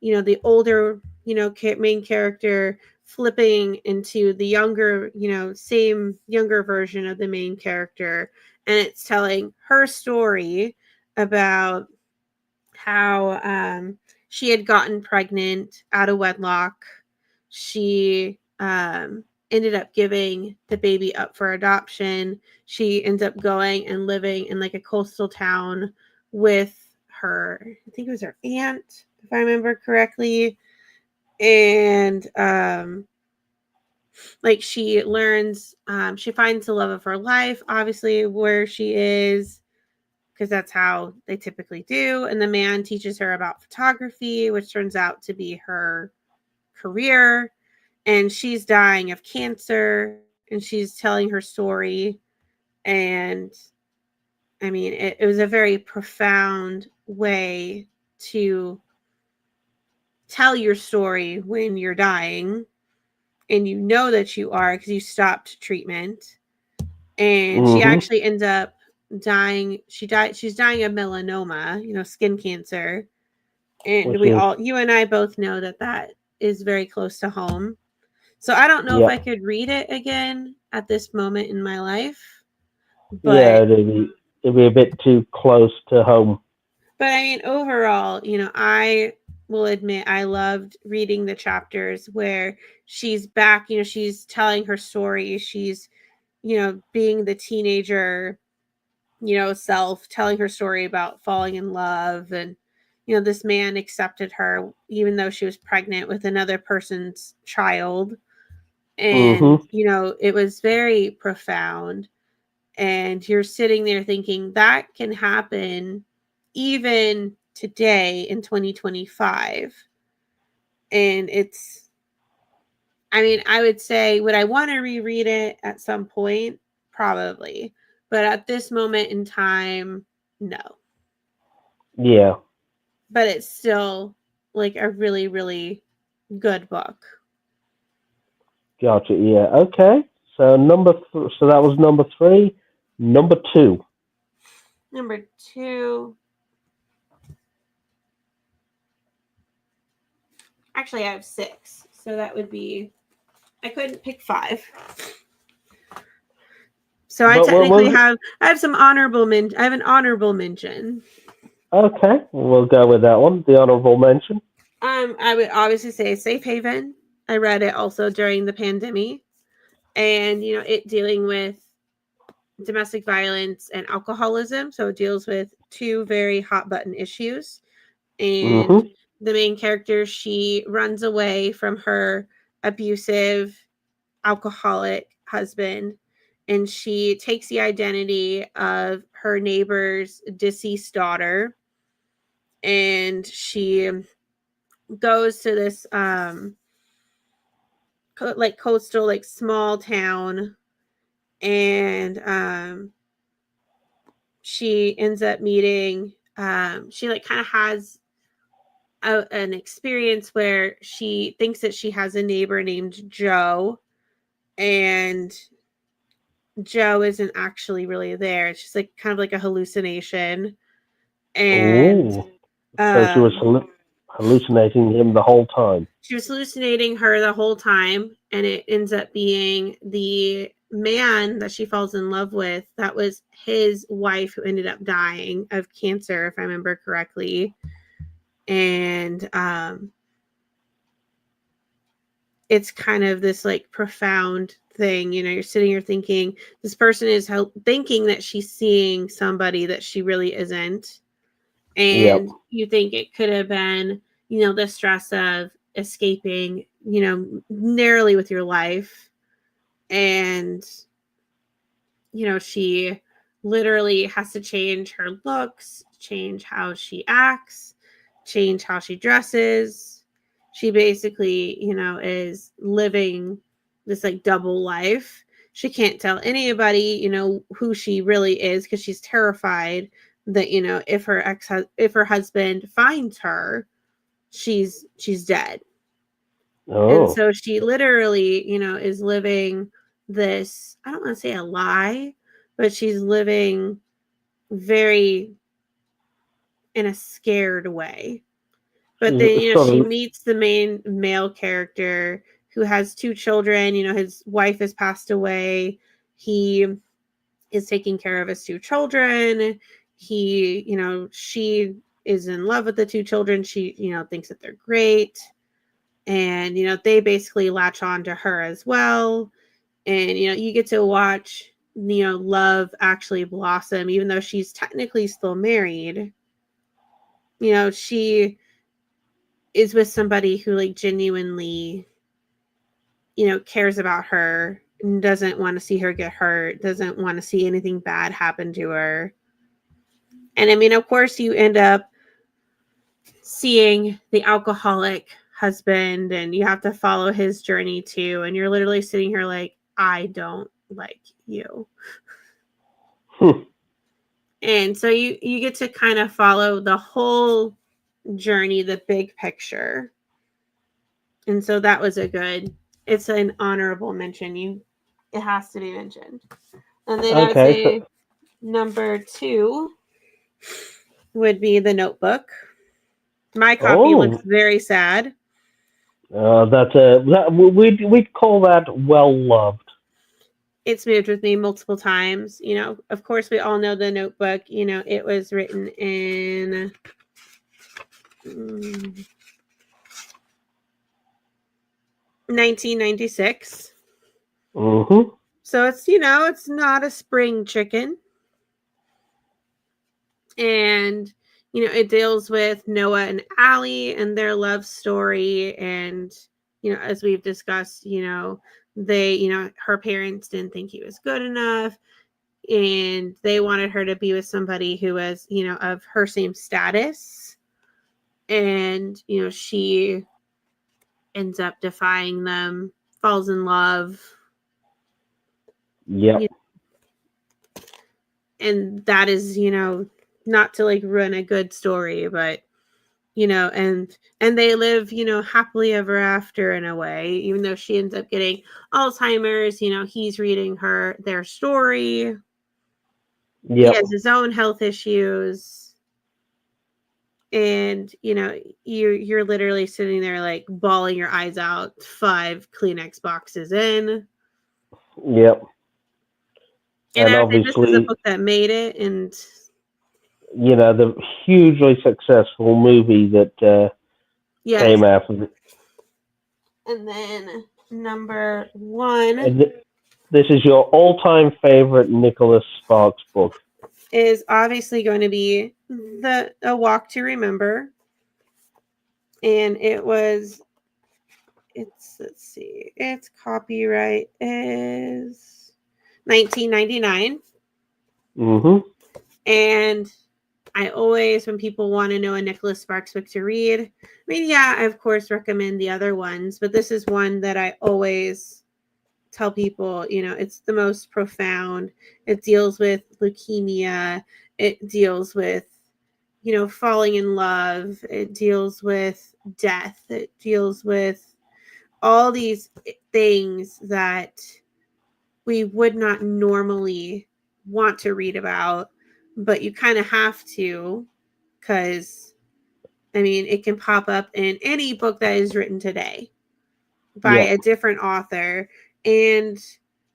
B: the older, main character flipping into the younger, same younger version of the main character, and it's telling her story about how she had gotten pregnant out of wedlock. She ended up giving the baby up for adoption. She ends up going and living in like a coastal town with her, I think it was her aunt, if I remember correctly. And like she learns, she finds the love of her life, obviously, where she is, because that's how they typically do. And the man teaches her about photography, which turns out to be her career. And she's dying of cancer, and she's telling her story. And I mean, it was a very profound way to tell your story when you're dying, and you know that you are because you stopped treatment. And she actually ends up dying. She's dying of melanoma, skin cancer. And you and I both know that is very close to home. So I don't know if I could read it again at this moment in my life. But
A: it'd be a bit too close to home.
B: But I mean, overall, I will admit I loved reading the chapters where she's back, she's telling her story. She's, being the teenager, self, telling her story about falling in love. And, this man accepted her even though she was pregnant with another person's child. And, it was very profound. And you're sitting there thinking that can happen even today in 2025. And I would say, would I want to reread it at some point? Probably. But at this moment in time, no.
A: Yeah.
B: But it's still like a really, really good book.
A: Gotcha. Yeah. Okay. So so that was number 3. Number 2.
B: Number 2. Actually, I have 6. So that would be, I couldn't pick 5. So I technically I have some honorable I have an honorable mention.
A: Okay, we'll go with that one. The honorable mention.
B: I would obviously say Safe Haven. I read it also during the pandemic, and it dealing with domestic violence and alcoholism. So it deals with 2 very hot button issues. And the main character, she runs away from her abusive alcoholic husband, and she takes the identity of her neighbor's deceased daughter, and she goes to this coastal, like, small town, and she ends up meeting, she like kind of has an experience where she thinks that she has a neighbor named Joe, and Joe isn't actually really there. It's just like kind of like a hallucination. And
A: so she was hallucinating him the whole time.
B: She was hallucinating her the whole time, and it ends up being the man that she falls in love with. That was his wife, who ended up dying of cancer, if I remember correctly. And it's kind of this like profound thing. You're sitting here thinking this person is thinking that she's seeing somebody that she really isn't. And you think it could have been, the stress of escaping, narrowly with your life. And, she literally has to change her looks, change how she acts, change how she dresses. She basically, is living this like double life. She can't tell anybody, who she really is, because she's terrified that, if her husband finds her, she's dead. And so she literally, is living this, I don't want to say a lie, but she's living very in a scared way. But then, she meets the main male character, who has 2 children. His wife has passed away. He is taking care of his 2 children. She is in love with the 2 children. She, thinks that they're great. And, they basically latch on to her as well. And, you get to watch, love actually blossom, even though she's technically still married. She is with somebody who like genuinely, cares about her and doesn't want to see her get hurt, doesn't want to see anything bad happen to her. And I mean, of course, you end up seeing the alcoholic husband and you have to follow his journey too. And you're literally sitting here like, I don't like you. And so you get to kind of follow the whole journey, the big picture. And so that was it's an honorable mention. It has to be mentioned. And then I'd say number 2 would be The Notebook. My copy looks very sad.
A: We'd call that well loved. It's
B: moved with me multiple times. Of course, we all know The Notebook. It was written in 1996.
A: Mm-hmm.
B: So it's not a spring chicken. And it deals with Noah and Allie and their love story. And as we've discussed, they, her parents didn't think he was good enough, and they wanted her to be with somebody who was, of her same status. And she ends up defying them, falls in love.
A: Yeah.
B: And that is, not to like ruin a good story, but and they live, happily ever after in a way, even though she ends up getting Alzheimer's. He's reading their story. Yep. He has his own health issues. And you're literally sitting there like bawling your eyes out 5 Kleenex boxes in.
A: Yep.
B: And obviously, this is a book that made it, and
A: the hugely successful movie that came after it.
B: And then number 1.
A: This is your all-time favorite Nicholas Sparks book.
B: Is obviously going to be A Walk to Remember. And its copyright is 1999.
A: Mm-hmm.
B: And I always, when people want to know a Nicholas Sparks book to read, I mean, yeah, I of course recommend the other ones, but this is one that I always tell people, it's the most profound. It deals with leukemia. It deals with, falling in love. It deals with death. It deals with all these things that we would not normally want to read about, but you kind of have to, because, I mean, it can pop up in any book that is written today by a different author. And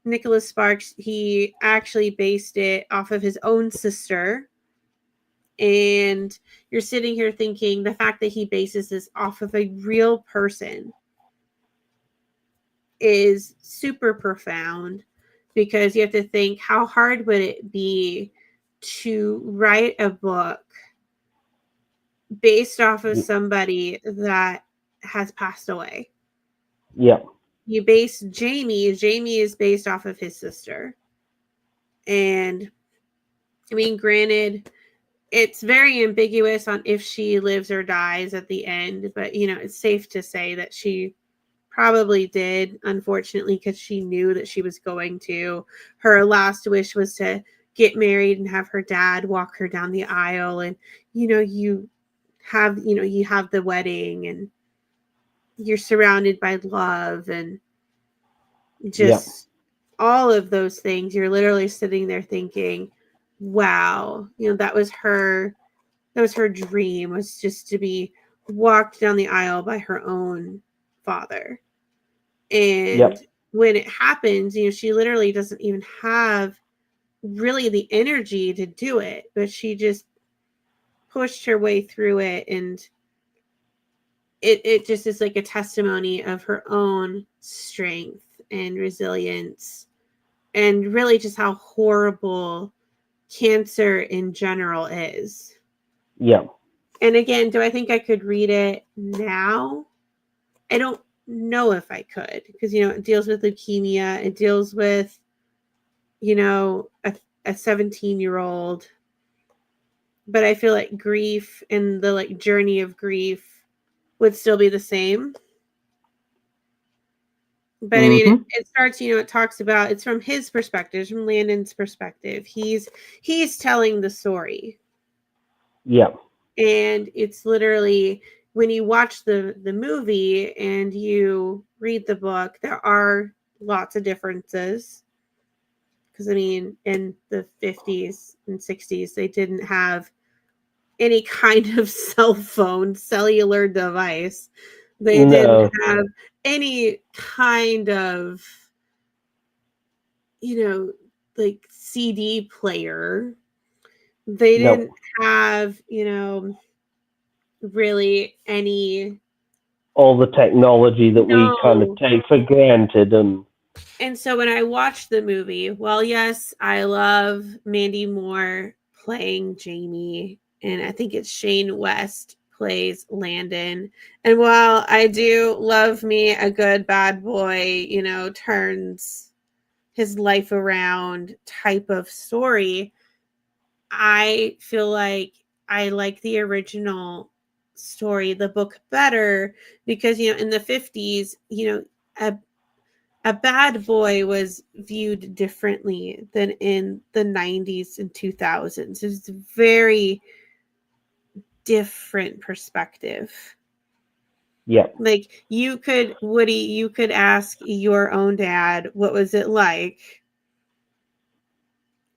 B: Nicholas Sparks, he actually based it off of his own sister. And you're sitting here thinking the fact that he bases this off of a real person is super profound, because you have to think, how hard would it be to write a book based off of somebody that has passed away?
A: Yeah.
B: You base Jamie is based off of his sister. And I mean, granted, it's very ambiguous on if she lives or dies at the end, but it's safe to say that she probably did, unfortunately, because she knew that she was going to. Her last wish was to get married and have her dad walk her down the aisle, and you have the wedding, and you're surrounded by love, and just all of those things. You're literally sitting there thinking, wow, that was her dream, was just to be walked down the aisle by her own father. And
A: Yep.
B: when it happens, she literally doesn't even have really the energy to do it, but she just pushed her way through it, and it just is like a testimony of her own strength and resilience, and really just how horrible cancer in general is.
A: Yep.
B: And again, do I think I could read it now? I don't know if I could, because it deals with leukemia, it deals with a 17-year-old, but I feel like grief and the like journey of grief would still be the same. But I mean,
A: Mm-hmm.
B: it starts, it talks about, it's from his perspective, from Landon's perspective. He's telling the story.
A: Yep.
B: And it's literally, when you watch the movie and you read the book, there are lots of differences. Because I mean, in the 50s and 60s, they didn't have any kind of cell phone, cellular device. They didn't
A: No.
B: have any kind of, like CD player. They
A: No.
B: didn't have, really any.
A: All the technology that we kind of
B: No.
A: take for granted, and
B: And so when I watched the movie, well, yes, I love Mandy Moore playing Jamie, and I think it's Shane West plays Landon. And while I do love me a good bad boy, turns his life around type of story, I feel like I like the original story, the book, better, because in the 50s, a bad boy was viewed differently than in the 90s and 2000s. It's a very different perspective.
A: yep.
B: Like, Woody, you could ask your own dad, what was it like?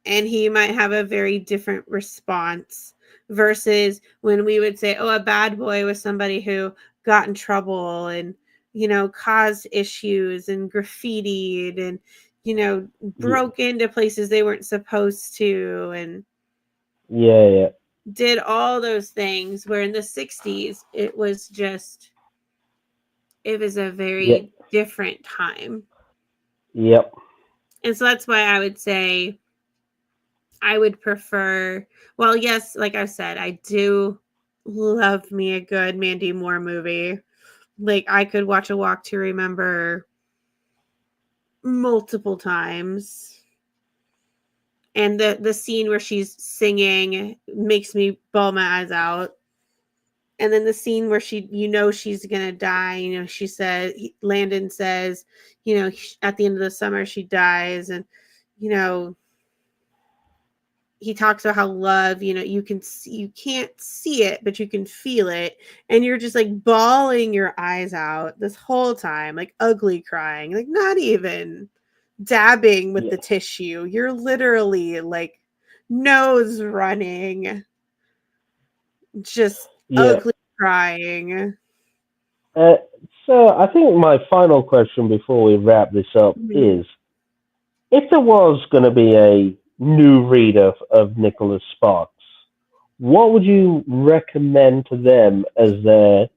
B: And he might have a very different response, versus when we would say, oh, a bad boy was somebody who got in trouble and caused issues and graffitied and broke into places they weren't supposed to and
A: Yeah.
B: did all those things, where in the 60s it was a
A: Yep.
B: very different time.
A: Yep.
B: And so that's why I would say I would prefer, well, yes, like I said, I do love me a good Mandy Moore movie. Like, I could watch A Walk to Remember multiple times. And the scene where she's singing makes me bawl my eyes out. And then the scene where she's gonna die, she said, Landon says, at the end of the summer she dies, and he talks about how love, you can't see it, but you can feel it. And you're just like bawling your eyes out this whole time, like ugly crying, like not even dabbing with
A: Yeah.
B: the tissue. You're literally like nose running, just
A: Yeah.
B: ugly crying.
A: Uh, so I think my final question before we wrap this up
B: Mhm.
A: is, if there was going to be a new reader of Nicholas Sparks, what would you recommend to them as their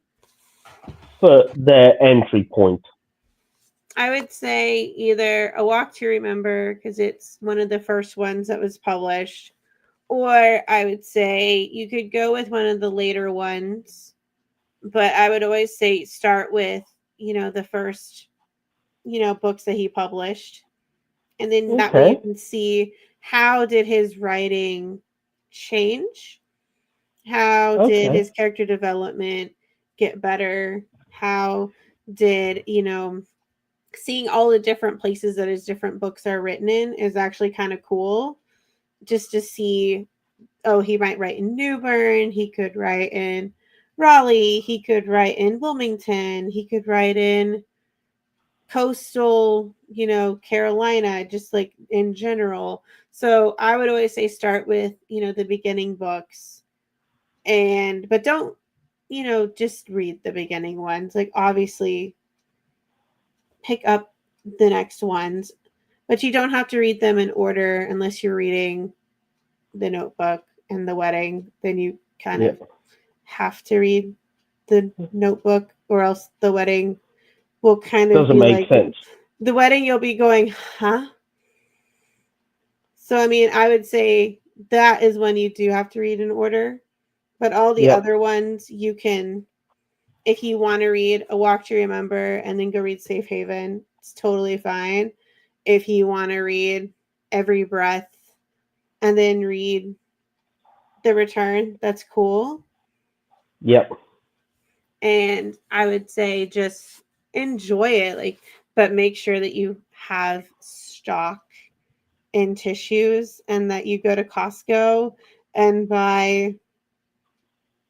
A: entry point?
B: I would say either A Walk to Remember, because it's one of the first ones that was published, or I would say you could go with one of the later ones, but I would always say start with, the first, books that he published. And then that way you
A: Okay.
B: can see, how did his writing change? How did
A: Okay.
B: his character development get better? How did, seeing all the different places that his different books are written in is actually kind of cool, just to see, oh, he might write in New Bern, he could write in Raleigh, he could write in Wilmington, he could write in coastal, Carolina, just like in general. So I would always say start with, the beginning books, but don't, just read the beginning ones. Like, obviously pick up the next ones, but you don't have to read them in order unless you're reading The Notebook and The Wedding. Then you kind of have to read The Notebook, or else The Wedding will kind of
A: Doesn't
B: be
A: make
B: like
A: sense.
B: The Wedding. You'll be going, huh? So I mean, I would say that is when you do have to read in order, but all the other ones you can, if you want to read A Walk to Remember and then go read Safe Haven, it's totally fine. If you want to read Every Breath and then read The Return, that's cool.
A: Yep.
B: And I would say just enjoy it, like, but make sure that you have stock in tissues and that you go to Costco and buy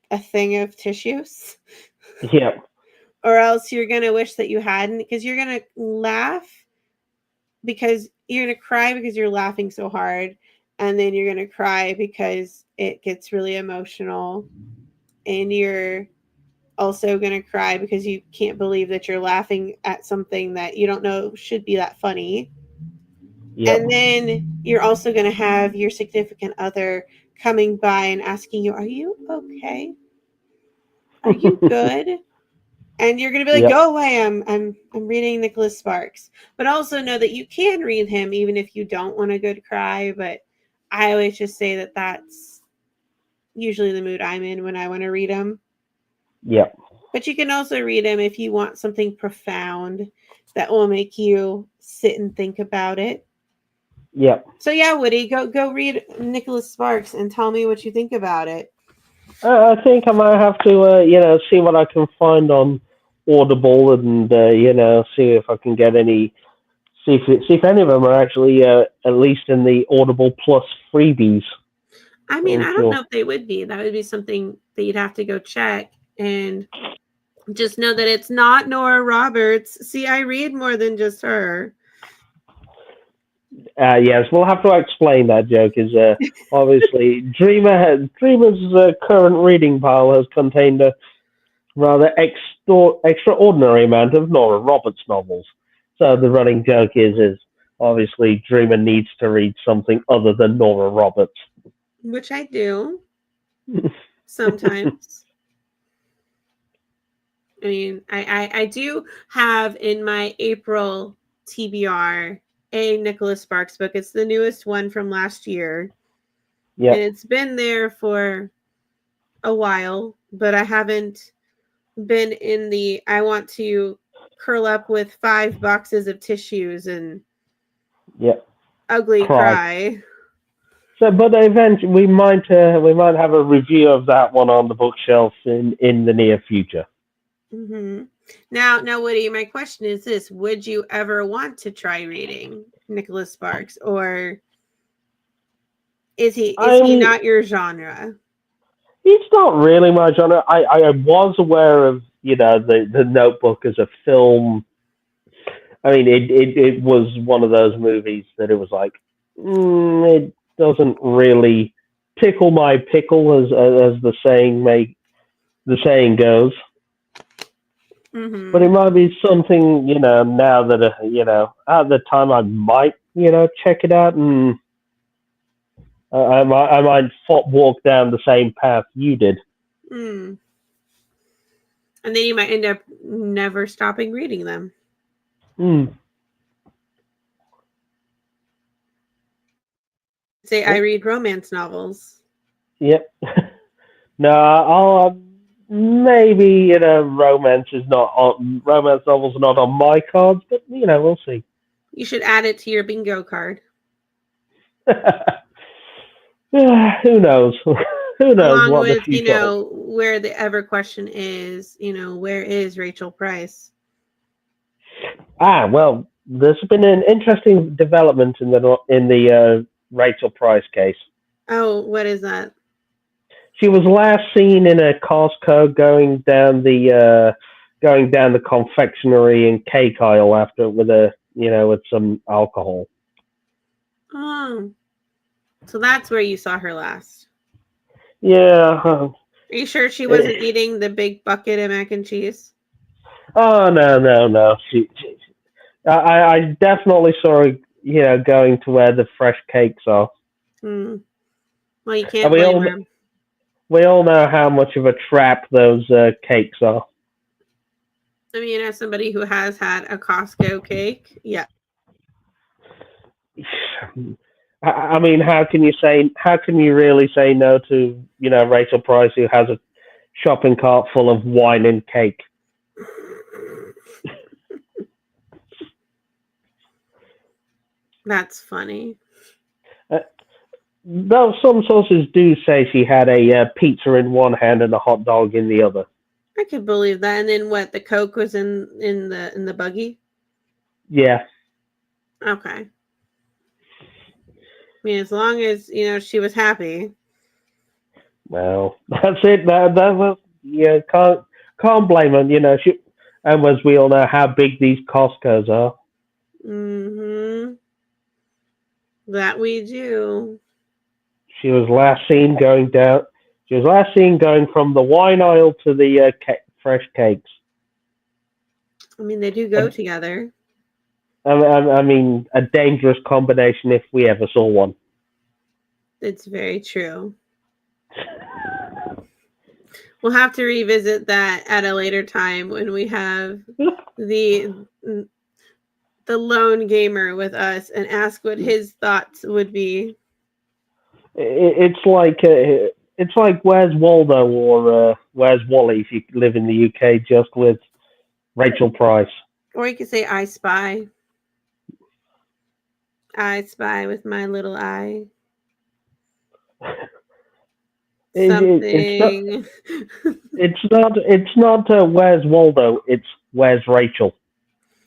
B: a thing of tissues.
A: Yep.
B: Or else you're going to wish that you hadn't, because you're going to laugh because you're going to cry because you're laughing so hard. And then you're going to cry because it gets really emotional. And you're also going to cry because you can't believe that you're laughing at something that you don't know should be that funny.
A: Yep.
B: And then you're also going to have your significant other coming by and asking you, "Are you okay? Are you good?" And you're going to be like, "Go away. I'm reading Nicholas Sparks." But also know that you can read him even if you don't want a good cry. But I always just say that that's usually the mood I'm in when I want to read him.
A: Yep.
B: But you can also read him if you want something profound that will make you sit and think about it.
A: Yep.
B: So yeah, Woody, go read Nicholas Sparks and tell me what you think about it.
A: I think I might have to, see what I can find on Audible and, see if I can get any, see if any of them are actually at least in the Audible Plus freebies.
B: I mean, I don't know if they would be. That would be something that you'd have to go check. And just know that it's not Nora Roberts. See, I read more than just her.
A: Yes, we'll have to explain that joke. Is obviously Dreamer's current reading pile has contained a rather extraordinary amount of Nora Roberts novels. So the running joke is obviously Dreamer needs to read something other than Nora Roberts,
B: which I do sometimes. I mean, I do have in my April TBR a Nicholas Sparks book. It's the newest one from last year.
A: Yeah.
B: And it's been there for a while, but I haven't been in the I want to curl up with 5 boxes of tissues and ugly cry.
A: So, but eventually we might have a review of that one on the bookshelf in the near future.
B: Mm-hmm. Now, Woody, my question is this: would you ever want to try reading Nicholas Sparks, or is he not your genre?
A: He's not really my genre. I was aware of the Notebook as a film. I mean, it was one of those movies that it was like it doesn't really tickle my pickle, as the saying goes.
B: Mm-hmm.
A: But it might be something, now that, at the time I might, check it out, and I might walk down the same path you did.
B: Mm. And then you might end up never stopping reading them. Say, I read romance novels.
A: Yep. No, I'll maybe romance novels are not on my cards, but we'll see.
B: You should add it to your bingo card.
A: Who knows? Who knows
B: Along
A: what
B: with,
A: the future
B: where the ever question is, where is Rachel Price?
A: Well, there's been an interesting development in the Rachel Price case.
B: Oh, what is that?
A: She was last seen in a Costco going down the confectionery and cake aisle after with some alcohol.
B: Oh, so that's where you saw her last.
A: Yeah.
B: Are you sure she wasn't eating the big bucket of mac and cheese?
A: Oh no! I definitely saw her, going to where the fresh cakes are.
B: Hmm. Well, you
A: And
B: can't blame her.
A: we all know how much of a trap those cakes are.
B: I mean, as somebody who has had a Costco cake, yeah.
A: I mean, how can you really say no to, Rachel Price, who has a shopping cart full of wine and cake?
B: That's funny.
A: Uh, Though some sources do say she had a pizza in one hand and a hot dog in the other.
B: I could believe that. And then what? The Coke was in the buggy.
A: Yeah.
B: Okay. I mean, as long as she was happy.
A: Well, that's it. That was, can't blame her. And as we all know how big these Costco's are.
B: Mm-hmm. That we do.
A: She was last seen going down. She was last seen going from the wine aisle to the fresh cakes.
B: I mean, they do go together.
A: I mean, a dangerous combination if we ever saw one.
B: It's very true. We'll have to revisit that at a later time when we have the lone gamer with us and ask what his thoughts would be.
A: It's like Where's Waldo or Where's Wally if you live in the UK, just with Rachel Price.
B: Or you could say I Spy. I spy with my little eye. Something.
A: It's not Where's Waldo. It's Where's Rachel.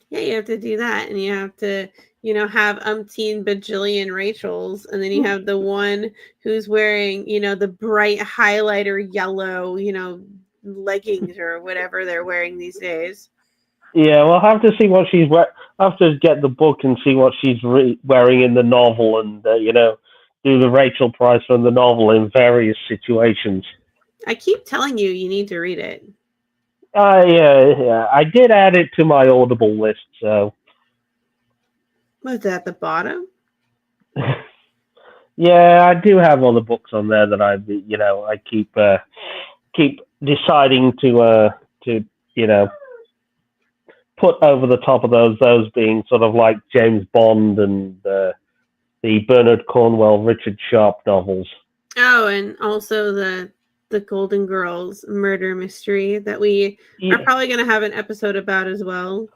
B: Yeah, you have to do that, and you have to, have umpteen bajillion Rachels, and then you have the one who's wearing, the bright highlighter yellow, leggings or whatever they're wearing these days.
A: Yeah, we'll have to see what she's wearing. I'll have to get the book and see what she's wearing in the novel, and do the Rachel Price from the novel in various situations.
B: I keep telling you need to read it.
A: Yeah, I did add it to my Audible list, so.
B: Was that at the bottom?
A: Yeah, I do have other books on there that I keep deciding to put over the top of those being sort of like James Bond and the Bernard Cornwell, Richard Sharp novels.
B: Oh, and also the Golden Girls murder mystery that we are probably going to have an episode about as well.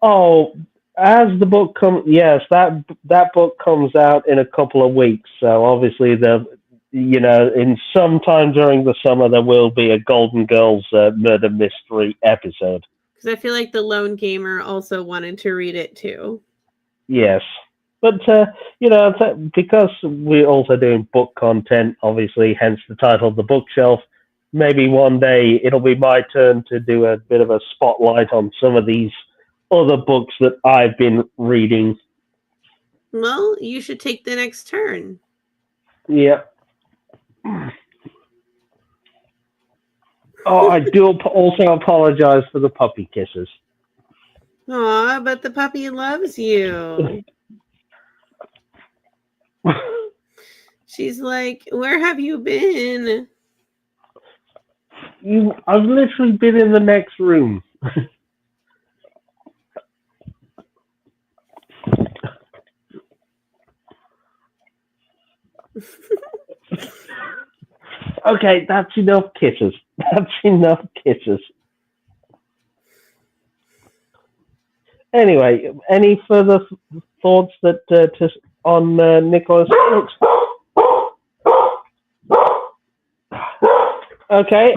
A: Oh, as the book comes, yes, that book comes out in a couple of weeks. So obviously, in some time during the summer, there will be a Golden Girls murder mystery episode.
B: Because I feel like the lone gamer also wanted to read it too.
A: Yes. But, because we're also doing book content, obviously, hence the title of the bookshelf, maybe one day it'll be my turn to do a bit of a spotlight on some of these other books that I've been reading.
B: Well, you should take the next turn.
A: Yeah. Oh, I do also apologize for the puppy kisses.
B: Aw, but the puppy loves you. She's like, where have you been?
A: I've literally been in the next room. Okay, that's enough kisses. That's enough kisses. Anyway, any further thoughts on Nicholas Sparks? Okay,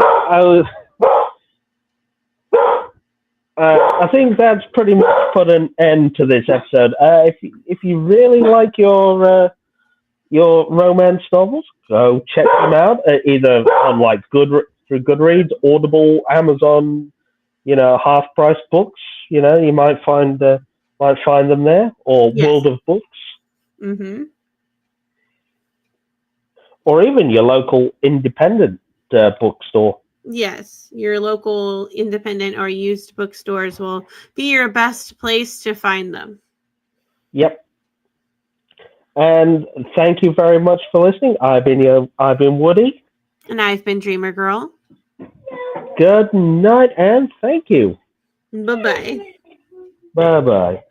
A: I think that's pretty much put an end to this episode. If you really like your romance novels, go check them out. Either on through Goodreads, Audible, Amazon, half price books. You might find them there, or
B: Yes.
A: World of Books.
B: Mm-hmm.
A: Or even your local independent bookstore.
B: Yes, your local independent or used bookstores will be your best place to find them.
A: Yep. And thank you very much for listening. I've been Woody.
B: And I've been Dreamer Girl.
A: Good night and thank you.
B: Bye bye.
A: Bye bye.